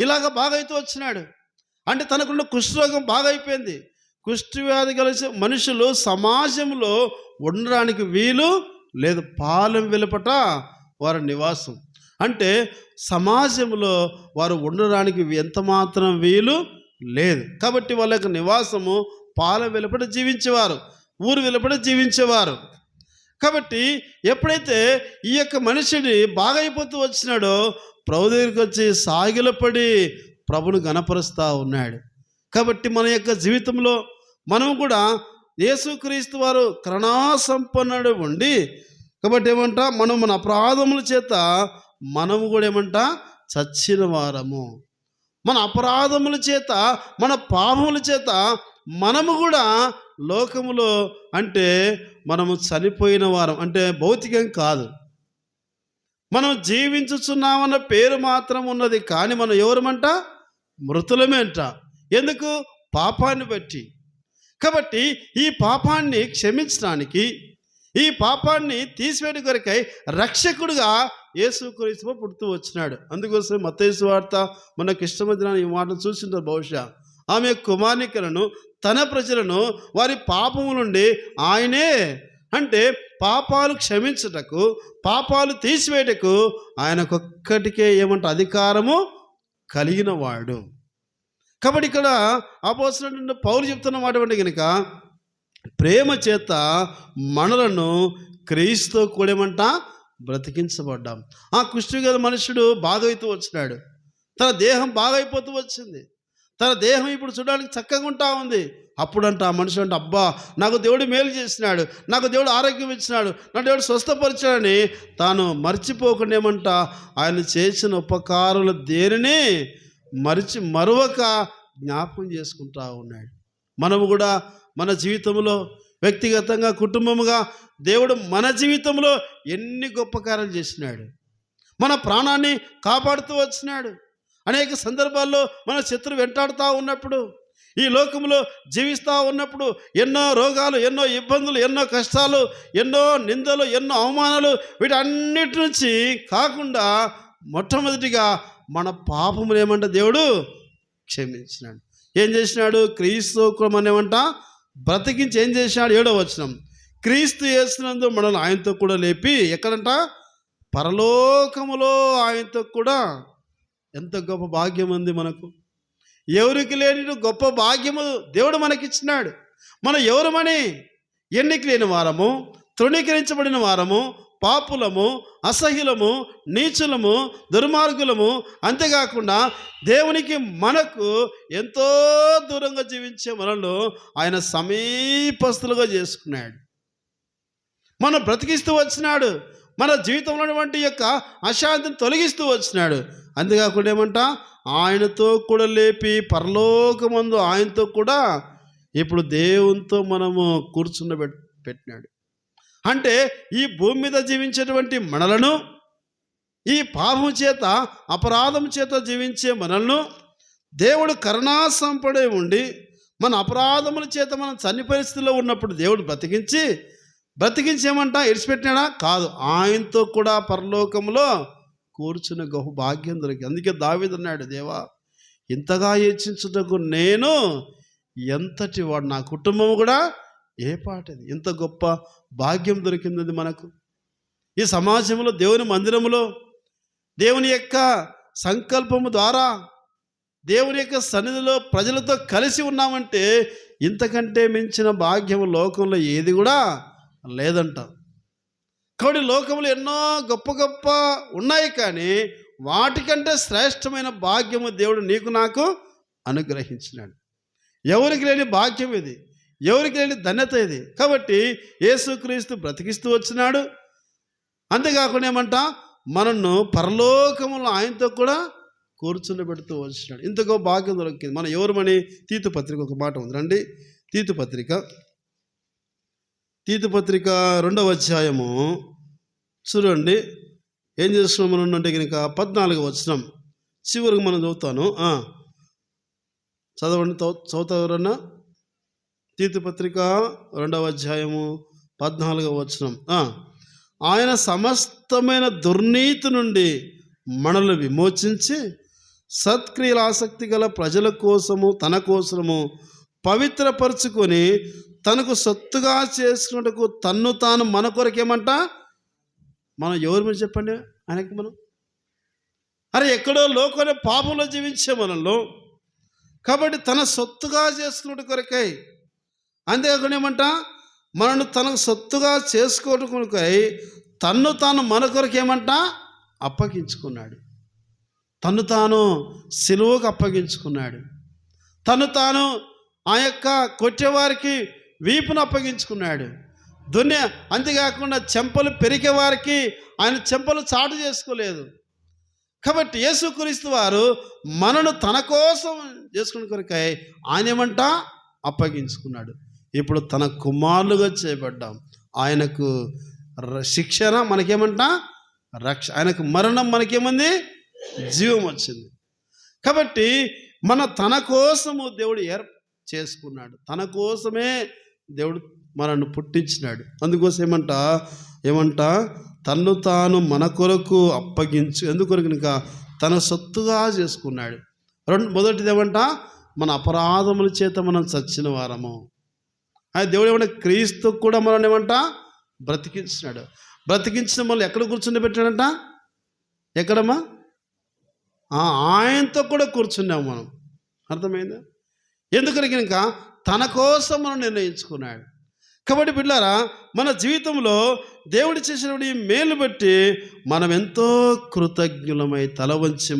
ఇలాగ బాగైతూ వచ్చినాడు. అంటే తనకున్న కుష్ఠరోగం బాగైపోయింది. కుష్ఠవ్యాధి కలిసి మనుషులు సమాజంలో ఉండడానికి వీలు లేదు. పాలెం వెలుపట వారి నివాసం. అంటే సమాజంలో వారు ఉండడానికి ఎంత మాత్రం వీలు లేదు. కాబట్టి వాళ్ళ యొక్క నివాసము పాలెం వెలుపట జీవించేవారు, ఊరు వెలుపట జీవించేవారు. కాబట్టి ఎప్పుడైతే ఈ యొక్క మనిషిని బాగైపోతూ వచ్చినాడో ప్రభు దగ్గరికి వచ్చి సాగిలపడి ప్రభును గణపరుస్తూ ఉన్నాడు. కాబట్టి మన యొక్క జీవితంలో మనం కూడా యేసుక్రీస్తు వారు కరుణాసంపన్నుడు ఉండి కాబట్టి ఏమంట మనం మన అపరాధముల చేత మనము కూడా ఏమంట చచ్చిన వారము. మన అపరాధముల చేత మన పాపముల చేత మనము కూడా లోకములో అంటే మనము చనిపోయిన వారం. అంటే భౌతికం కాదు, మనం జీవించుచున్నామన్న పేరు మాత్రం ఉన్నది. కానీ మనం ఎవరమంట? మృతులమే అంట. ఎందుకు? పాపాన్ని బట్టి. కాబట్టి ఈ పాపాన్ని క్షమించడానికి, ఈ పాపాన్ని తీసివేయడం కొరకై రక్షకుడుగా యేసుక్రీస్తు పుడుతూ వచ్చినాడు. అందుకోసం మత్తయి సువార్త మనకు ఇష్టమైన ఈ మాటలు చూసింటారు బహుశా. ఆమె కుమార్నికలను తన ప్రజలను వారి పాపము నుండి ఆయనే అంటే పాపాలు క్షమించుటకు, పాపాలు తీసివేయటకు ఆయనకొక్కటికే ఏమంట అధికారము కలిగిన వాడు. కాబట్టి ఇక్కడ అపోస్తలుడైన పౌలు చెప్తున్న మాట అంటే కనుక ప్రేమ చేత మనలను క్రీస్తు కూడా ఏమంట బ్రతికించబడ్డాం. ఆ కుష్ఠవ్యాధి మనుషుడు బాగైతూ వచ్చినాడు. తన దేహం బాగైపోతూ వచ్చింది. తన దేహం ఇప్పుడు చూడడానికి చక్కగా ఉంటా ఉంది. అప్పుడంట ఆ మనిషి అంటే అబ్బా నాకు దేవుడు మేలు చేసినాడు, నాకు దేవుడు ఆరోగ్యం ఇచ్చినాడు, నా దేవుడు స్వస్థపరిచాడని తాను మర్చిపోకుండా ఏమంట ఆయన చేసిన ఉపకారాలు దేనిని మరొక జ్ఞాపకం చేసుకుంటా ఉన్నాడు. మనము కూడా మన జీవితంలో వ్యక్తిగతంగా కుటుంబముగా దేవుడు మన జీవితంలో ఎన్ని గొప్ప కార్యాలు చేసినాడు. మన ప్రాణాన్ని కాపాడుతూ వచ్చినాడు. అనేక సందర్భాల్లో మన శత్రువు వెంటాడుతూ ఉన్నప్పుడు, ఈ లోకంలో జీవిస్తూ ఉన్నప్పుడు ఎన్నో రోగాలు, ఎన్నో ఇబ్బందులు, ఎన్నో కష్టాలు, ఎన్నో నిందలు, ఎన్నో అవమానాలు, వీటన్నిటి నుంచి కాకుండా మొట్టమొదటిగా మన పాపములు ఏమంట దేవుడు క్షమించినాడు. ఏం చేసినాడు? క్రీస్తు ఏమంట బ్రతికించి ఏం చేసినాడు? 7వ వచనం, క్రీస్తు యేసునందు మనల్ని ఆయనతో కూడా లేపి ఎక్కడంట? పరలోకములో ఆయనతో కూడా. ఎంత గొప్ప భాగ్యం ఉంది మనకు. ఎవరికి లేని గొప్ప భాగ్యము దేవుడు మనకిచ్చినాడు. మనం ఎవరమని? ఎన్నిక లేని వారము, తృణీకరించబడిన వారము, పాపులము, అసహ్యులము, నీచులము, దుర్మార్గులము. అంతేకాకుండా దేవునికి మనకు ఎంతో దూరంగా జీవించే మనల్ని ఆయన సమీపస్తులుగా చేసుకున్నాడు. మనం బ్రతికిస్తూ వచ్చినాడు. మన జీవితంలో ఉన్నటువంటి యొక్క అశాంతిని తొలగిస్తూ వచ్చినాడు. అంతేకాకుండా ఏమంట ఆయనతో కూడా లేపి పరలోకమందు ఆయనతో కూడా ఇప్పుడు దేవునితో మనము పెట్టినాడు. అంటే ఈ భూమి మీద జీవించేటువంటి మనలను, ఈ పాపం చేత అపరాధం చేత జీవించే మనలను దేవుడు కరుణాసంపడే ఉండి మన అపరాధముల చేత మనం చనిపోయే స్థితిలో ఉన్నప్పుడు దేవుడు బ్రతికించేమంట ఇడిచిపెట్టినాడా? కాదు, ఆయనతో కూడా పరలోకంలో కూర్చున్న గొప్ప భాగ్యం దొరికి. అందుకే దావీదు అన్నాడు, దేవా ఇంతగా హెచ్చించుటకు నేను ఎంతటి వాడు, నా కుటుంబం కూడా ఏ పాటది. ఇంత గొప్ప భాగ్యం దొరికింది మనకు. ఈ సమాజంలో, దేవుని మందిరంలో, దేవుని యొక్క సంకల్పము ద్వారా, దేవుని యొక్క సన్నిధిలో ప్రజలతో కలిసి ఉన్నామంటే ఇంతకంటే మించిన భాగ్యం లోకంలో ఏది కూడా లేదంట. కాబట్టి లోకంలో ఎన్నో గొప్ప గొప్ప ఉన్నాయి, కానీ వాటికంటే శ్రేష్టమైన భాగ్యము దేవుడు నీకు నాకు అనుగ్రహించినాడు. ఎవరికి లేని భాగ్యం ఇది, ఎవరికి లేని ధన్యత ఇది. కాబట్టి యేసుక్రీస్తు బ్రతికిస్తూ వచ్చినాడు. అంతేకాకుండా ఏమంట మనను పరలోకములో ఆయనతో కూడా కూర్చుండబెడుతూ వచ్చినాడు. ఇంతకో భాగ్యం దొరికింది. మనం ఎవరమని తీతు పత్రిక ఒక మాట ఉంది రండి. తీతు పత్రిక 2వ అధ్యాయము చూడండి. ఏం చేస్తున్నాం మనం అంటే కనుక 14వ వచనం చివరికి మనం చదువుతాను. చదవండి, చదువుతారన్నా. తీతు పత్రిక 2వ అధ్యాయము 14వ వచనం. ఆయన సమస్తమైన దుర్నీతి నుండి మనల్ని విమోచించి సత్క్రియల ఆసక్తి గల ప్రజల కోసము తన కోసము పవిత్రపరుచుకొని తనకు సొత్తుగా చేసుకున్నట్టుకు తన్ను తాను మన కొరకేమంట. మనం ఎవరి మీద చెప్పండి ఆయనకి? మనం ఎక్కడో లోకంలో పాపంలో జీవించే మనలో, కాబట్టి తన సొత్తుగా చేసుకున్నట్టు కొరకై, అంతేకాకుండా ఏమంట, మనను తనకు సొత్తుగా చేసుకోవడం కొరకై తన్ను తాను మన కొరకేమంట అప్పగించుకున్నాడు. తను తాను సిలువకు అప్పగించుకున్నాడు. తను తాను ఆ యొక్క కొట్టేవారికి వీపును అప్పగించుకున్నాడు. అంతేకాకుండా చెంపలు పెరిగే వారికి ఆయన చెంపలు చాటు చేసుకోలేదు. కాబట్టి యేసుక్రీస్తు వారు మనను తన కోసం చేసుకునే కొరకై ఆయన ఏమంట అప్పగించుకున్నాడు. ఇప్పుడు తన కుమారులుగా చేయబడ్డాం. ఆయనకు శిక్షణ మనకేమంట ఆయనకు మరణం మనకేమంది జీవం వచ్చింది. కాబట్టి తన కోసము దేవుడు చేసుకున్నాడు. తన కోసమే దేవుడు మనల్ని పుట్టించినాడు. అందుకోసం ఏమంట తన్ను తాను మన కొరకు ఎందుకొరకు ఇంకా తన సొత్తుగా చేసుకున్నాడు. మొదటిది ఏమంట, మన అపరాధముల చేత మనం చచ్చిన వారము. దేవుడు ఏమంటే క్రీస్తు కూడా మనల్ని ఏమంట బ్రతికించినాడు. బ్రతికించిన మనల్ని ఎక్కడ కూర్చుని పెట్టాడంట? ఎక్కడమ్మా? ఆయనతో కూడా కూర్చున్నాము మనం. అర్థమైందా? ఎందుకని ఇంకా తన కోసం మనం నిర్ణయించుకున్నాడు. కాబట్టి బిడ్డలారా, మన జీవితంలో దేవుడు చేసినప్పుడు ఈ మేలు బట్టి మనం ఎంతో కృతజ్ఞులమై తల వంచి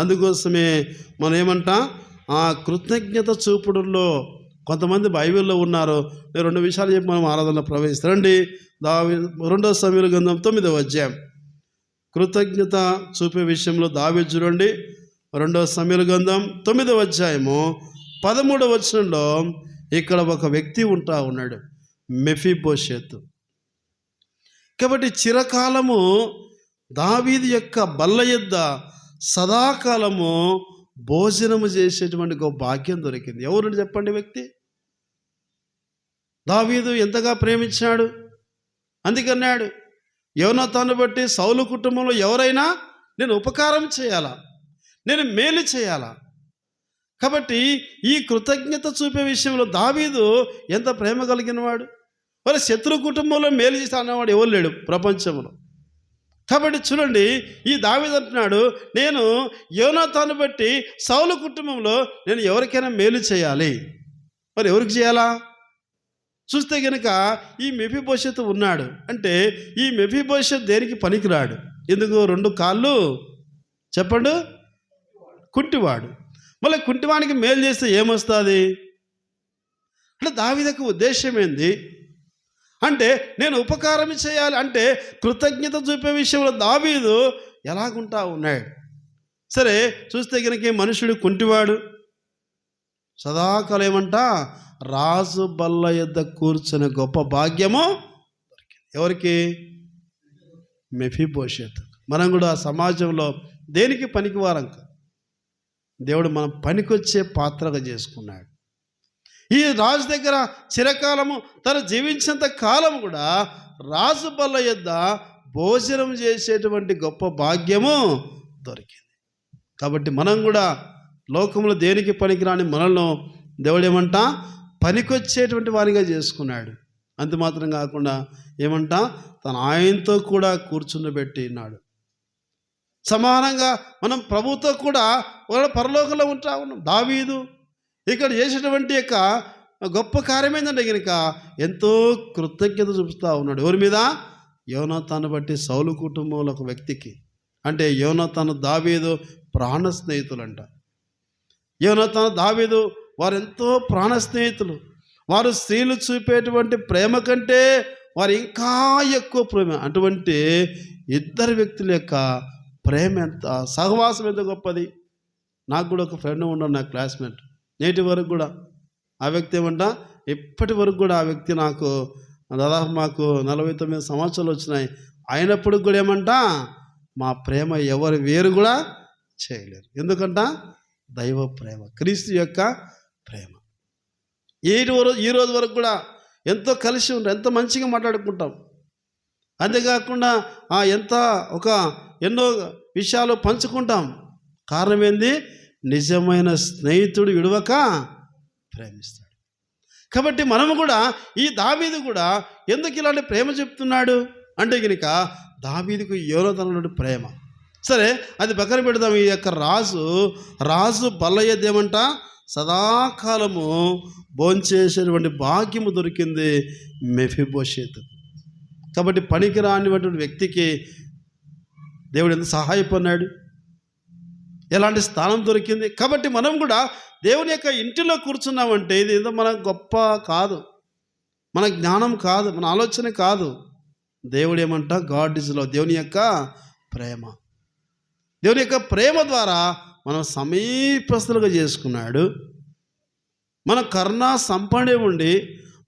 అందుకోసమే మనం ఏమంట ఆ కృతజ్ఞత చూపుడులో కొంతమంది బైబిల్లో ఉన్నారు. నేను 2 విషయాలు చెప్పి మనం ఆరాధనలో ప్రవేశిస్తారండి. 2వ సమూయేలు గ్రంథం 9వ అధ్యాయం కృతజ్ఞత చూపే విషయంలో దావీదు చూడండి. 2వ సమూయేలు గ్రంథం 9వ అధ్యాయము 13వ వచనంలో ఇక్కడ ఒక వ్యక్తి ఉన్నాడు, మెఫీబోషెతు. కాబట్టి చిరకాలము దావీదు యొక్క బల్ల యొద్ద సదాకాలము భోజనము చేసేటువంటి ఒక భాగ్యం దొరికింది. ఎవరు చెప్పండి వ్యక్తి? దావీదు ఎంతగా ప్రేమించాడు. అందుకన్నాడు, యోనాతాను బట్టి సౌలు కుటుంబంలో ఎవరైనా నేను ఉపకారం చేయాలా, నేను మేలు చేయాలా. కాబట్టి ఈ కృతజ్ఞత చూపే విషయంలో దావీదు ఎంత ప్రేమ కలిగిన వాడు. మరి శత్రు కుటుంబంలో మేలు చేసి అన్నవాడు ఎవరు లేడు ప్రపంచంలో. కాబట్టి చూడండి, ఈ దావీదు అంటున్నాడు, నేను యోనాతాను బట్టి సౌలు కుటుంబంలో నేను ఎవరికైనా మేలు చేయాలి. మరి ఎవరికి చేయాలా? చూస్తే కనుక ఈ మెఫీబోషెతు ఉన్నాడు. అంటే ఈ మెఫీబోషెతు దేనికి పనికిరాడు. ఎందుకు? 2 కాళ్ళు చెప్పండు, కుంటివాడు. మళ్ళీ కుంటివానికి మేలు చేస్తే ఏమొస్తుంది అంటే దావీదుకు ఉద్దేశం ఏంది అంటే నేను ఉపకారం చేయాలి అంటే కృతజ్ఞత చూపే విషయంలో దావీదు ఎలాగుంటా ఉన్నాడు. సరే చూస్తే కనుక మనుషుడు కుంటివాడు, సదాకాలం ఏమంట రాజు బల్ల యొద్ద కూర్చునే గొప్ప భాగ్యము ఎవరికి? మెఫీబోషెతు. మనం కూడా సమాజంలో దేనికి పనికివారం దేవుడు మనం పనికొచ్చే పాత్రగా చేసుకున్నాడు. ఈ రాజు దగ్గర చిరకాలము తను జీవించేంత కాలం కూడా రాజు బల్ల యొద్ద భోజనం చేసేటువంటి గొప్ప భాగ్యము దొరికింది. కాబట్టి మనం కూడా లోకంలో దేనికి పనికిరాని మనల్ని దేవుడు ఏమంట పనికొచ్చేటువంటి వారిగా చేసుకున్నాడు. అంత మాత్రం కాకుండా ఏమంట తన ఆయనతో కూడా కూర్చుండబెట్టినాడు. సమానంగా మనం ప్రభుతో కూడా పరలోకంలో ఉంటా ఉన్నాం. దావీదు ఇక్కడ చేసేటువంటి యొక్క గొప్ప కార్యం ఏంటంటే కనుక ఎంతో కృతజ్ఞత చూపుతూ ఉన్నాడు. ఎవరి మీద? యోనాతాను బట్టి సౌలు కుటుంబంలో ఒక వ్యక్తికి. అంటే యోనాతాను దావీదు ప్రాణ స్నేహితులు అంట. యోనాతాను దావీదు వారు ఎంతో ప్రాణ స్నేహితులు. వారు స్త్రీలు చూపేటువంటి ప్రేమ కంటే వారు ఇంకా ఎక్కువ ప్రేమ. అటువంటి ఇద్దరు వ్యక్తుల యొక్క ప్రేమ ఎంత, సహవాసం ఎంత గొప్పది. నాకు కూడా ఒక ఫ్రెండ్ ఉన్నాడు, నా క్లాస్మేట్, నేటి వరకు కూడా. ఆ వ్యక్తి ఏమంట ఇప్పటి వరకు కూడా ఆ వ్యక్తి నాకు దాదాపు మాకు 49 సంవత్సరాలు వచ్చినాయి. అయినప్పుడు కూడా ఏమంట మా ప్రేమ ఎవరు వేరు కూడా చేయలేరు. ఎందుకంట దైవ ప్రేమ, క్రీస్తు యొక్క ప్రేమ. ఈ రోజు వరకు కూడా ఎంతో కలిసి ఉంటాం, ఎంతో మంచిగా మాట్లాడుకుంటాం. అంతేకాకుండా ఎన్నో విషయాలు పంచుకుంటాం. కారణం ఏంది? నిజమైన స్నేహితుడు విడవక ప్రేమిస్తాడు. కాబట్టి మనము కూడా ఈ దావీదు కూడా ఎందుకు ఇలాంటి ప్రేమ చెప్తున్నాడు అంటే కనుక దావీదుకు యోనాతాను ప్రేమ. సరే, అది పక్కన పెడదాం. ఈ యొక్క రాజు బల్లయ్యదేమంట సదాకాలము భోంచేసేటువంటి భాగ్యము దొరికింది మెఫీబోషెతు. కాబట్టి పనికి రానిటువంటి వ్యక్తికి దేవుడు ఎంత సహాయపడినాడు, ఎలాంటి స్థానం దొరికింది. కాబట్టి మనం కూడా దేవుని యొక్క ఇంటిలో కూర్చున్నామంటే ఇది ఏదో మన గొప్ప కాదు, మన జ్ఞానం కాదు, మన ఆలోచన కాదు. దేవుడు ఏమంట? గాడ్ ఇస్ లవ్, దేవుని యొక్క ప్రేమ. దేవుని యొక్క ప్రేమ ద్వారా మనం సమీపస్తులుగా చేసుకున్నాడు. మన కరుణ సంపన్నుడై ఉండి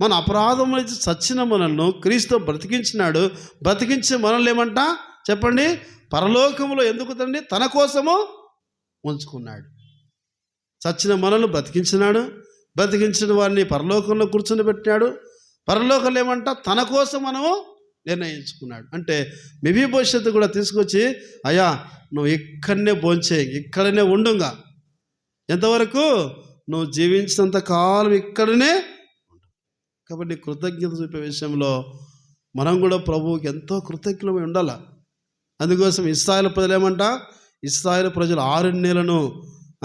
మన అపరాధముల నుంచి చచ్చిన మనల్ని క్రీస్తు బ్రతికించినాడు. బ్రతికించే మనల్ని ఏమంట చెప్పండి? పరలోకములో ఎందుకు తండ్రి? తన కోసము ఉంచుకున్నాడు. చచ్చిన మనల్ని బ్రతికించినాడు. బ్రతికించిన వారిని పరలోకంలో కూర్చొని పెట్టినాడు. పరలోకంలో ఏమంట? తన కోసం మనము నిర్ణయించుకున్నాడు. అంటే మెఫీబోషెతు కూడా తీసుకొచ్చి, అయ్యా నువ్వు ఇక్కడనే భోంచేయి, ఇక్కడనే ఉండుగా, ఎంతవరకు? నువ్వు జీవించినంత కాలం ఇక్కడనే ఉండు. కాబట్టి కృతజ్ఞత చూపే విషయంలో మనం కూడా ప్రభువుకి ఎంతో కృతజ్ఞులమై ఉండాలి. అందుకోసం ఇశ్రాయేలు ప్రజలు ఏమంట? ఇశ్రాయేలు ప్రజలు 6 నెలలను,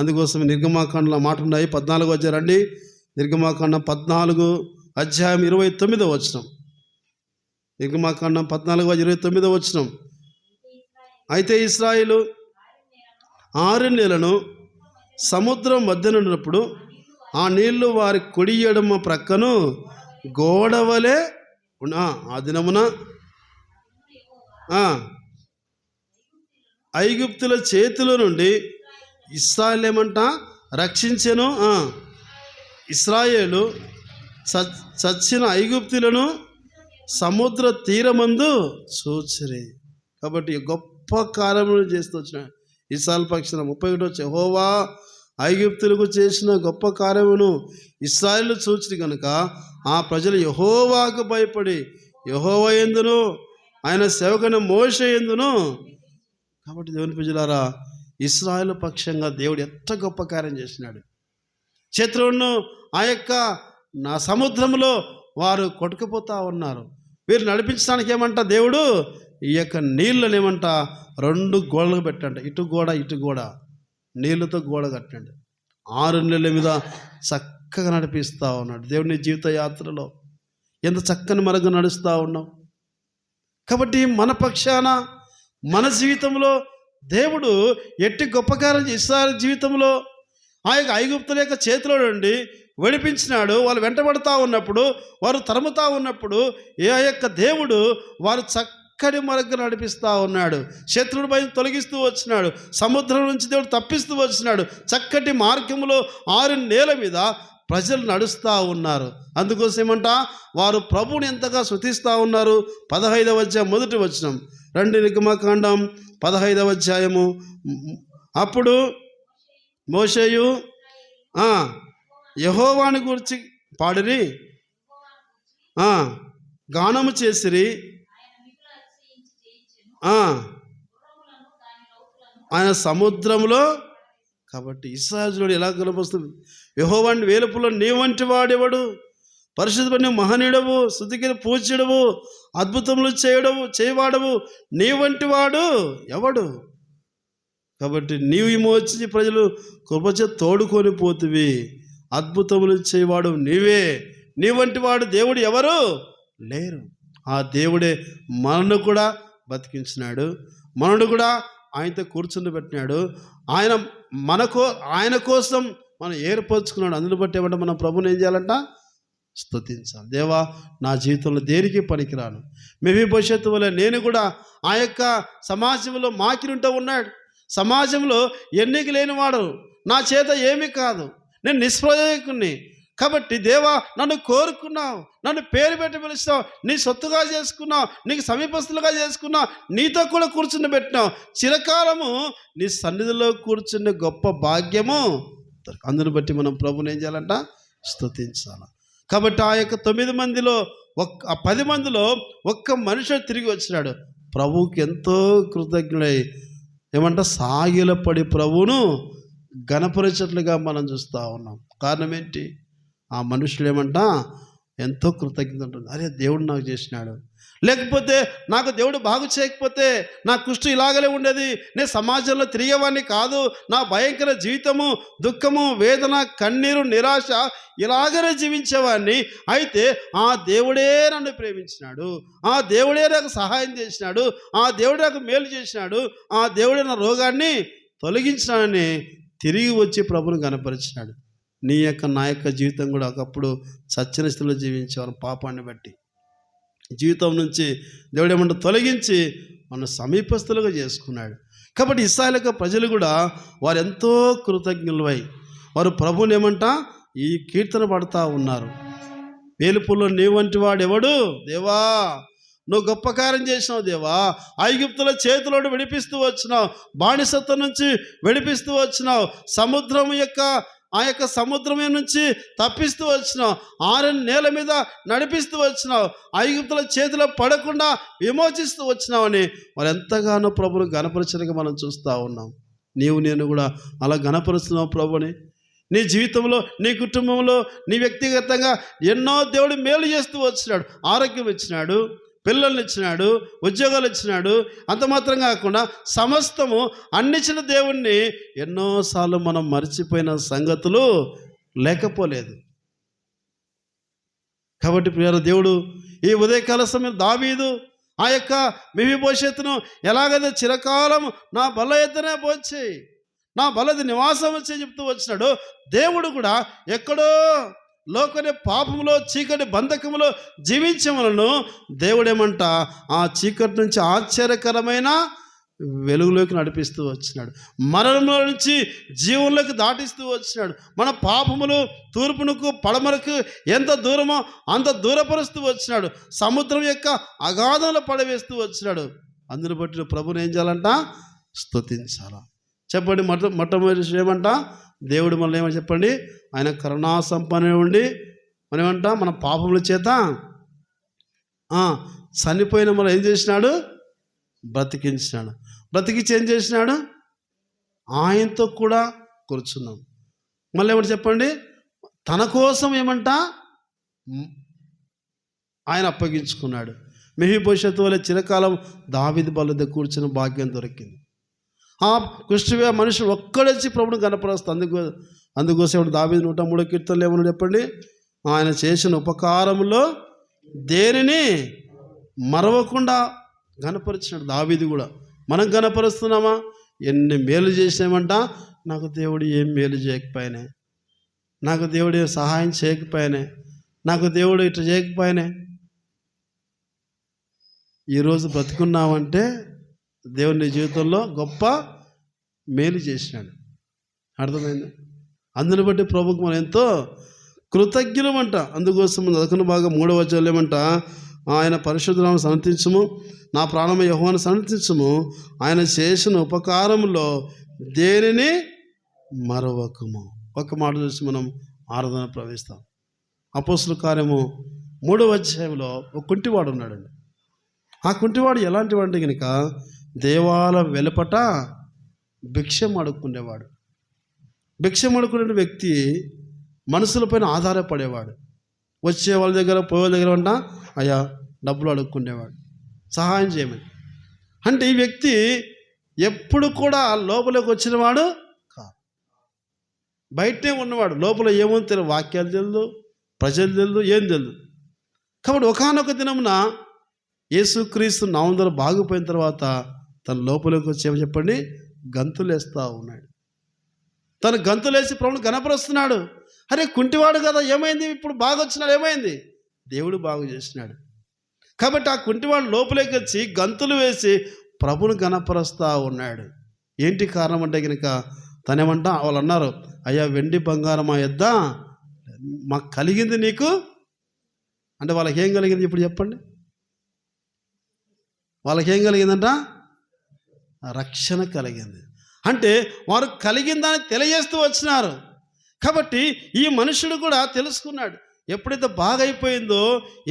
అందుకోసం నిర్గమాకాండంలో మాట ఉన్నాయి. 14 వచ్చారండి. నిర్గమాకాండం 14 అధ్యాయం 29వ వచనం. నిర్గమాకాండం 14:29వ వచనం. అయితే ఇశ్రాయేలు 6 నెలలను సముద్రం మధ్యనున్నప్పుడు ఆ నీళ్లు వారి కుడి ఎడమ ప్రక్కను గోడవలే ఆ దినమున ఐగుప్తుల చేతిలో నుండి ఇశ్రాయేలు ఏమంట? రక్షించెను. ఇశ్రాయేలు చచ్చిన ఐగుప్తులను సముద్ర తీరమందు చూచిరి. కాబట్టి గొప్ప కార్యములు చేస్తూ వచ్చిన ఇశ్రాయేలు పక్షాన 31 యెహోవా ఐగుప్తులకు చేసిన గొప్ప కార్యమును ఇశ్రాయేలు చూచిరి కనుక ఆ ప్రజలు యెహోవాకు భయపడి యెహోవా యందును ఆయన సేవకుని మోషే యందును. కాబట్టి దేవుని ప్రజలారా, ఇశ్రాయేలు పక్షంగా దేవుడు ఎంత గొప్ప కార్యం చేసినాడు. శత్రువును ఆ యొక్క సముద్రంలో వారు కొట్టుకుపోతూ ఉన్నారు. వీరు నడిపించడానికి ఏమంట? దేవుడు ఈ యొక్క నీళ్ళని ఏమంట? 2 గోడలు పెట్టండి, ఇటు గోడ ఇటు గోడ, నీళ్ళతో గోడ కట్టండి. 6 నెలల మీద చక్కగా నడిపిస్తూ ఉన్నాడు. దేవుని జీవిత యాత్రలో ఎంత చక్కని మరగు నడుస్తూ ఉన్నాం. కాబట్టి మన పక్షాన మన జీవితంలో దేవుడు ఎట్టి గొప్ప కార్యం ఇశ్రాయేలు జీవితంలో ఆ యొక్క ఐగుప్తుల యొక్క చేతిలో నుండి విడిపించినాడు. వాళ్ళు వెంటబడుతూ ఉన్నప్పుడు, వారు తరుముతూ ఉన్నప్పుడు ఆ యొక్క దేవుడు వారు చక్కటి మార్గం నడిపిస్తూ ఉన్నాడు. శత్రువుడి భయం తొలగిస్తూ వచ్చినాడు. సముద్రం నుంచి దేవుడు తప్పిస్తూ వచ్చినాడు. చక్కటి మార్గంలో 6 నెలల మీద ప్రజలు నడుస్తూ ఉన్నారు. అందుకోసం ఏమంట? వారు ప్రభువుని ఎంతగా స్తుతిస్తూ ఉన్నారు. 15వ అధ్యాయం 1వ వచనం. 2 నిర్గమాకాండం 15వ అధ్యాయము. అప్పుడు మోషేయు యెహోవాను గురించి పాడిరి, గానము చేసిరి. ఆయన సముద్రంలో. కాబట్టి ఇశ్రాయేలు ఎలా కనిపిస్తుంది? యెహోవాని వేలుపులో నీ వంటి వాడెవడు? పరిశుద్ధుని మహనీయుడవు, స్తుతికి పూజ్యుడవు, అద్భుతములు చేయవాడవు, నీ వంటి వాడు ఎవడు? కాబట్టి నీవు విమోచించి ప్రజలు కృపచే తోడుకొని పోతివి. అద్భుతములు చేయవాడు నీవే. నీ వంటి వాడు దేవుడు ఎవరు లేరు. ఆ దేవుడే మనను కూడా బతికించినాడు. మనను కూడా ఆయనతో కూర్చుని పెట్టినాడు. ఆయన కోసం మనం ఏర్పరచుకున్నాడు. అందుని బట్టి ఏమంటే మనం ప్రభుని ఏం చేయాలంట? స్తుతించాలి. దేవా, నా జీవితంలో దేనికి పనికిరాను. మెఫీబోషెతు వలె నేను కూడా ఆ యొక్క సమాజంలో మాకినుంటూ ఉన్నాడు. సమాజంలో ఎన్నిక లేనివాడు, నా చేత ఏమీ కాదు, నేను నిష్ప్రయోజకుని, కాబట్టి దేవా, నన్ను కోరుకున్నావు, నన్ను పేరు పెట్టి పిలుస్తావు, నీ సొత్తుగా చేసుకున్నావు, నీకు సమీపస్తులుగా చేసుకున్నావు, నీతో కూడా కూర్చుని పెట్టినావు, చిరకాలము నీ సన్నిధిలో కూర్చునే గొప్ప భాగ్యము. అందుని బట్టి మనం ప్రభుని ఏం చేయాలంట? స్తుతించాలి. కాబట్టి ఆ యొక్క 9 మందిలో 10 మందిలో ఒక్క మనుషుడు తిరిగి వచ్చినాడు. ప్రభువుకి ఎంతో కృతజ్ఞుడై ఏమంట సాగిలపడి ప్రభువును గణపరిచేట్లుగా మనం చూస్తూ ఉన్నాం. కారణం ఏంటి? ఆ మనుషులు ఏమంట ఎంతో కృతజ్ఞత ఉంటుంది. అరే, దేవుడు నాకు చేసినాడు, లేకపోతే నాకు దేవుడు బాగు చేయకపోతే నా కుష్టి ఇలాగలే ఉండేది, నేను సమాజంలో తిరిగేవాడిని కాదు, నా భయంకర జీవితము, దుఃఖము, వేదన, కన్నీరు, నిరాశ ఇలాగనే జీవించేవాడిని. అయితే ఆ దేవుడే నన్ను ప్రేమించినాడు, ఆ దేవుడే నాకు సహాయం చేసినాడు, ఆ దేవుడే నాకు మేలు చేసినాడు, ఆ దేవుడే నా రోగాన్ని తొలగించినాడని తిరిగి వచ్చి ప్రభువును గణపరిచినాడు. నీ యొక్క నా యొక్క జీవితం కూడా ఒకప్పుడు సత్యన స్థితిలో జీవించేవారు, పాపాన్ని బట్టి జీవితం నుంచి దేవుడు ఏమంటే తొలగించి మన సమీపస్తులుగా చేసుకున్నాడు. కాబట్టి ఇశ్రాయేలు యొక్క ప్రజలు కూడా వారు ఎంతో కృతజ్ఞులై వారు ప్రభువుని ఏమంట ఈ కీర్తన పడుతూ ఉన్నారు. వేలుపుల్లో నీ వంటి వాడు ఎవడు దేవా, నువ్వు గొప్ప కార్యం చేసినావు దేవా, ఐగుప్తుల చేతిలోని విడిపిస్తూ వచ్చినావు, బానిసత్వం నుంచి విడిపిస్తూ వచ్చినావు, సముద్రం యొక్క ఆ యొక్క సముద్రం నుంచి తప్పిస్తూ వచ్చినావు, ఆరని నేల మీద నడిపిస్తూ వచ్చినావు, ఐగుప్తుల చేతిలో పడకుండా విమోచిస్తూ వచ్చినావని మరి ఎంతగానో ప్రభువును గణపరచడానికి మనం చూస్తూ ఉన్నాం. నీవు నేను కూడా అలా గణపరుస్తున్నావు ప్రభుని. నీ జీవితంలో, నీ కుటుంబంలో, నీ వ్యక్తిగతంగా ఎన్నో దేవుడు మేలు చేస్తూ వచ్చినాడు. ఆరోగ్యం ఇచ్చినాడు, పిల్లల్ని ఇచ్చినాడు, ఉద్యోగాలు ఇచ్చినాడు. అంత మాత్రం కాకుండా సమస్తము అన్నిచ్చిన దేవుణ్ణి ఎన్నోసార్లు మనం మర్చిపోయిన సంగతులు లేకపోలేదు. కాబట్టి ప్రియమైన దేవుడు ఈ ఉదయకాల సమయం దావీదు ఆ యొక్క మెఫీబోషెతును ఎలాగైతే చిరకాలం నా బల్ల ఎద్దనే పోచి నా బలది నివాసం వచ్చి చెప్తూ వచ్చినాడు, దేవుడు కూడా ఎక్కడో లోకనే పాపములో చీకటి బంధకములో జీవించమలను దేవుడేమంట ఆ చీకటి నుంచి ఆశ్చర్యకరమైన వెలుగులోకి నడిపిస్తూ వచ్చినాడు, మరణంలో నుంచి జీవంలోకి దాటిస్తూ వచ్చినాడు. మన పాపములు తూర్పునకు పడమరకు ఎంత దూరమో అంత దూరపరుస్తూ వచ్చినాడు, సముద్రం యొక్క అగాధంలో పడవేస్తూ వచ్చినాడు. అందుని బట్టి ప్రభుని ఏం చేయాలంట? స్తుతించాలా. చెప్పండి, మొట్టమొదటి విషయం ఏమంట? దేవుడు మనల్ని ఏమని చెప్పండి? ఆయన కరుణా సంపన్నుడై ఉండి మనం ఏమంట మన పాపముల చేత చనిపోయిన మనం ఏం చేసినాడు? బ్రతికించినాడు. బ్రతికించి ఏం చేసినాడు? ఆయనతో కూడా కూర్చున్నాం. మళ్ళీ ఏమంటే చెప్పండి? తన కోసం ఏమంట ఆయన అప్పగించుకున్నాడు. మెఫీబోషెతు వలె చిరకాలం దావీదు బల్ల దగ్గర కూర్చున్న భాగ్యం దొరికింది. ఆ కుష్ఠవ్యాధి మనుషులు ఒక్కడొచ్చి ప్రభుని కనపరుస్తాడు. అందుకోసం దావీదు 103 కీర్తనలు ఏమన్నా చెప్పండి? ఆయన చేసిన ఉపకారంలో దేనిని మరవకుండా గణపరిచినాడు దావీదు కూడా. మనం గణపరుస్తున్నామా? ఎన్ని మేలు చేసామంట, నాకు దేవుడు ఏం మేలు చేయకపోయినా, నాకు దేవుడు సహాయం చేయకపోయినా, నాకు దేవుడు ఇట్లా చేయకపోయినా. ఈరోజు బ్రతుకున్నామంటే దేవుని జీవితంలో గొప్ప మేలు చేసినాడు. అర్థమైంది? అందుని బట్టి ప్రభుకు మనం ఎంతో కృతజ్ఞులమంట. అందుకోసం 11 భాగం 3వ వచనంలో ఏమంట? ఆయన పరిశుద్ధనామమును సన్నతించుము, నా ప్రాణము యెహోవాను సన్నతించుము, ఆయన చేసిన ఉపకారములో దేనిని మరవకము. ఒక మాట చూసి మనం ఆరాధన ప్రవేశిస్తాం. అపోస్తుల కార్యము 3వ అధ్యాయంలో ఒక కుంటివాడు ఉన్నాడండి. ఆ కుంటివాడు ఎలాంటి వాడు కనుక దేవాలయం వెలుపట భిక్షం అడుక్కునేవాడు. భిక్షం అడుక్కునే వ్యక్తి మనుషులపైన ఆధారపడేవాడు. వచ్చే వాళ్ళ దగ్గర పోయే వాళ్ళ దగ్గర అంట అయ్యా డబ్బులు అడుక్కునేవాడు, సహాయం చేయమని. అంటే ఈ వ్యక్తి ఎప్పుడు కూడా లోపలికి వచ్చినవాడు కాదు, బయటే ఉన్నవాడు. లోపల ఏమో తెలియదు, వాక్యాలు తెలియదు, ప్రజలు తెలియదు, ఏం తెలియదు. కాబట్టి ఒకానొక దినమున యేసుక్రీస్తు నామములో బాగుపోయిన తర్వాత తన లోపలికి వచ్చి ఏమో చెప్పండి? గంతులేస్తూ ఉన్నాడు. తను గంతులేసి ప్రభువును గణపరుస్తున్నాడు. అరే కుంటివాడు కదా, ఏమైంది? ఇప్పుడు బాగా వచ్చినాడు, ఏమైంది? దేవుడు బాగు చేసినాడు. కాబట్టి ఆ కుంటివాడు లోపలికి వచ్చి గంతులు వేసి ప్రభువును గణపరుస్తూ ఉన్నాడు. ఏంటి కారణం అంటే కనుక తనేమంట వాళ్ళు అన్నారు, అయ్యా వెండి బంగారం మా యొద్ద మాకు కలిగింది నీకు అంటే వాళ్ళకి ఏం కలిగింది ఇప్పుడు చెప్పండి? వాళ్ళకి ఏం కలిగిందంట? రక్షణ కలిగింది. అంటే వారు కలిగిందని తెలియజేస్తూ వచ్చినారు. కాబట్టి ఈ మనుషుడు కూడా తెలుసుకున్నాడు. ఎప్పుడైతే బాగైపోయిందో,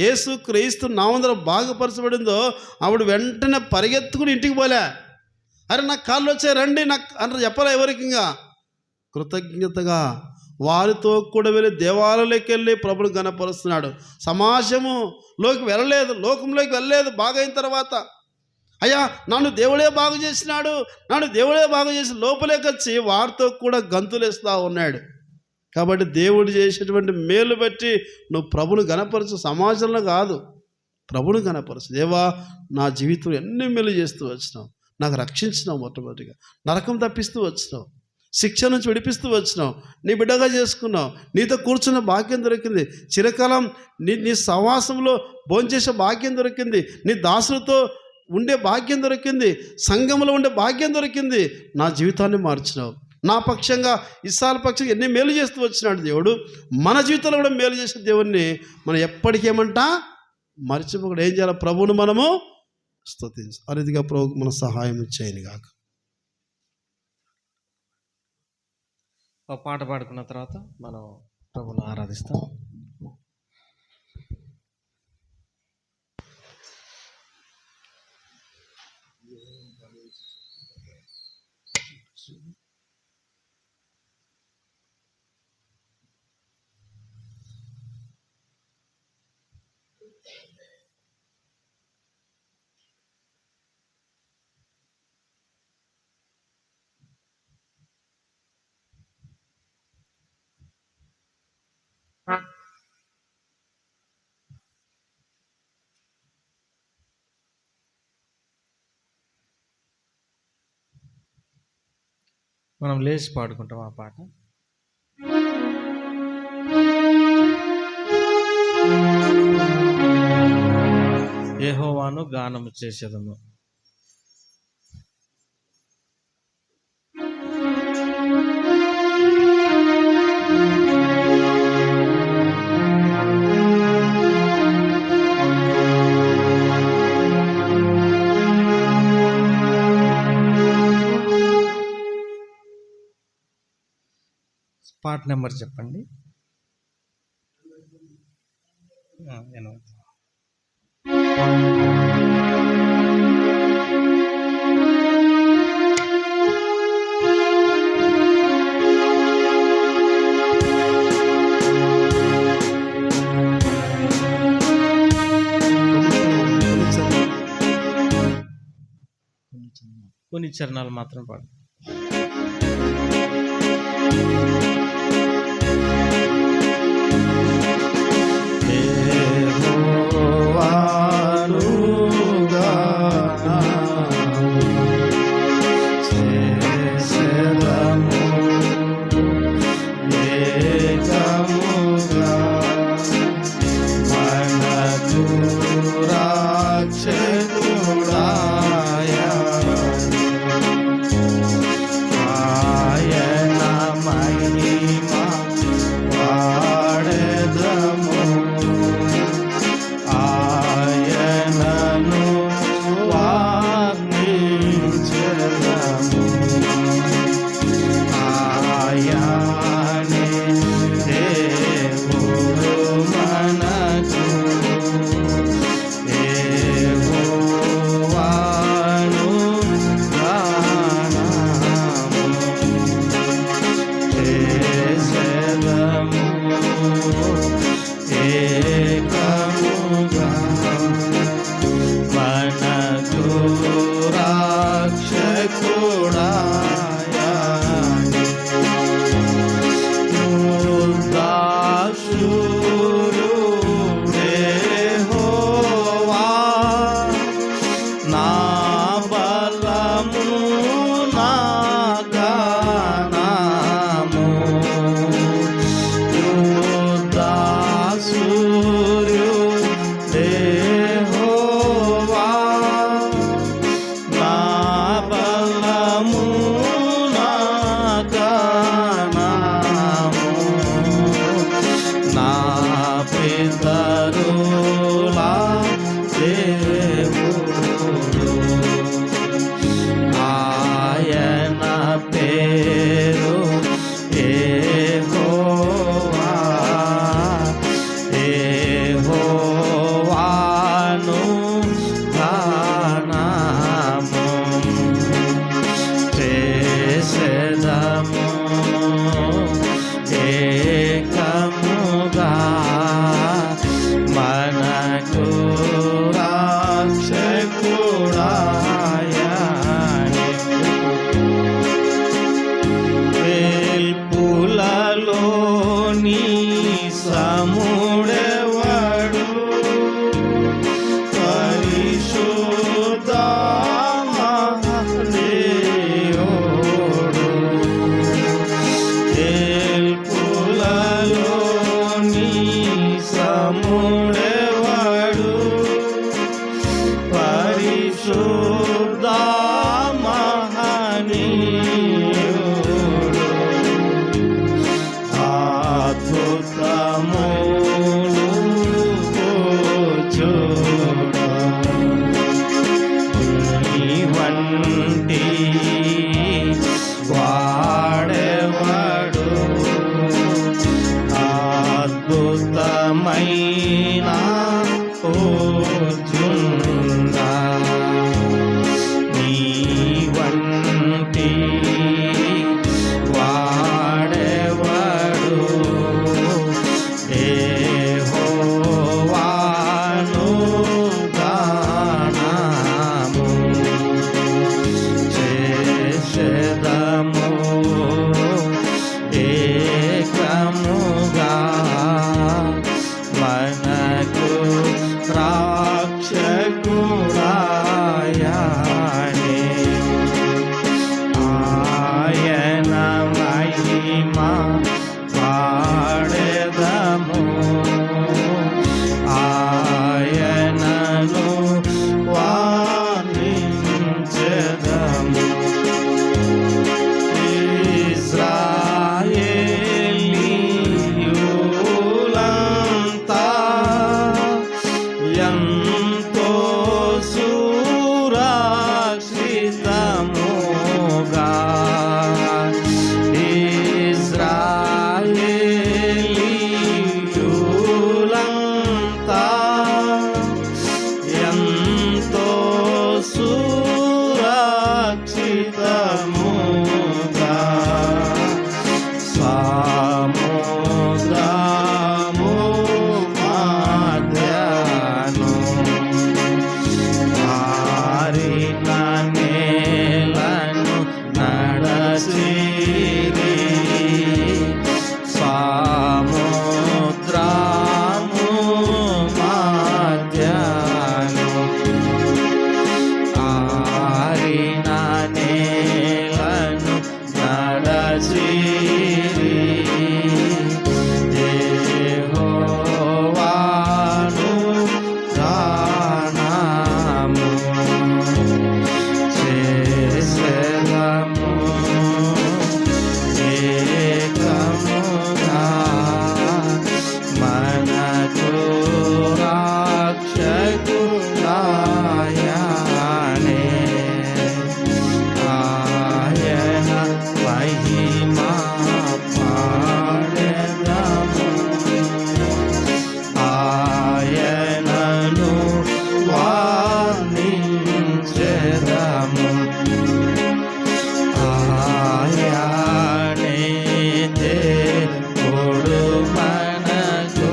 యేసు క్రీస్తు నామంలో బాగుపరచబడిందో, ఆవిడ వెంటనే పరిగెత్తుకుని ఇంటికి పోలే. అరే నాకు కాళ్ళు వచ్చాయి రండి నాకు అంటే చెప్పలే ఎవరికి. ఇంకా కృతజ్ఞతగా వారితో కూడా వెళ్ళి దేవాలయంలోకి వెళ్ళి ప్రభుని గణపరుస్తున్నాడు. సమాజములోకి వెళ్ళలేదు, లోకంలోకి వెళ్ళలేదు. బాగైన తర్వాత అయ్యా నన్ను దేవుడే బాగు చేసినాడు, నన్ను దేవుడే బాగు చేసి లోపలికి వచ్చి వారితో కూడా గంతులేస్తూ ఉన్నాడు. కాబట్టి దేవుడు చేసేటువంటి మేలు బట్టి నువ్వు ప్రభుని గణపరచు, సమాజంలో కాదు, ప్రభుని గణపరచు. దేవా నా జీవితం ఎన్ని మేలు చేస్తూ వచ్చినావు, నాకు రక్షించినావు, మొట్టమొదటిగా నరకం తప్పిస్తూ వచ్చినావు, శిక్ష నుంచి విడిపిస్తూ వచ్చినావు, నీ బిడ్డగా చేసుకున్నావు, నీతో కూర్చున్న భాగ్యం దొరికింది, చిరకాలం నీ సహవాసంలో భోంచేసే భాగ్యం దొరికింది, నీ దాసులతో ఉండే భాగ్యం దొరికింది, సంఘంలో ఉండే భాగ్యం దొరికింది. నా జీవితాన్ని మార్చినావు. నా పక్షంగా ఇస్సాల పక్షంగా ఎన్ని మేలు చేస్తూ వచ్చినాడు దేవుడు. మన జీవితంలో కూడా మేలు చేసే దేవుణ్ణి మనం ఎప్పటికేమంటా మర్చిపోకుండా ఏం చేయాలి? ప్రభువును మనము స్తుతించాలి. అరిదిగా ప్రభు మన సహాయం చేయను గాక. ఒక పాట పాడుకున్న తర్వాత మనం ప్రభువును ఆరాధిస్తాం. మనం లేచి పాడుకుంటాం ఆ పాట. యెహోవాను గానము చేసేదము. పాట నెంబర్ చెప్పండి. 8. కొన్ని చరణాలు మాత్రం పాడు. ఆయన దేవుడు ఆయన పేరు యెహోవా యెహోవాను గానము చేసెదము ఏకముగా మనకు రక్షకుడాయని వేల్పులలోని సముడెవడు పరిశుద్ధ మహదేవుడు వేల్పులలోని సముడెవడు పరిశుద్ధ మహనీయుడు అద్భుతములు చూడ నీ వంటి వాడెవడు అద్భుతమైన పూజుందా నీ వంటి వాడెవడు యెహోవాను గానము చేసెదము ఏకముగా మనకు రక్షకుడాయని ఆయన మహిమ పాడెదము ఆయనను వర్ణించెదము ఇశ్రాయేలీయులంతా ఎంతో సురక్షితముగా ఇశ్రాయేలీయులంతా ఎంతో సురక్షితముగా సముద్రము మధ్యను మారిన నేలను నడసిరి సముద్రము మధ్యను ఆరిన నేలను నడసిరి యెహోవాను గానము చేసెదము ఏకముగా మనకు రక్షకుడాయని ఆయన మహిమ పాడెదము ఆయనను వర్ణించెదము ఆయనే దేవుడు మనకు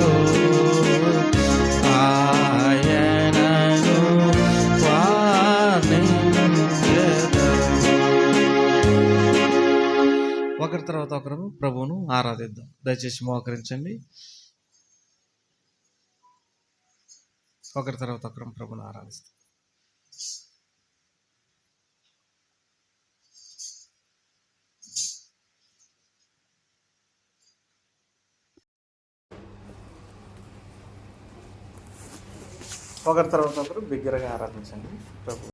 ఆయనను వర్ణించెదము. ఒకరి తర్వాత ఒకరు ప్రభువును ఆరాధిద్దాం. దయచేసి మోకరించండి. ఒకరి తర్వాత ఒకరు ప్రభువును ఆరాధిస్తాం. ఒకరి తర్వాత ఒకరు బిగ్గరగా ఆరాధించండి ప్రభు.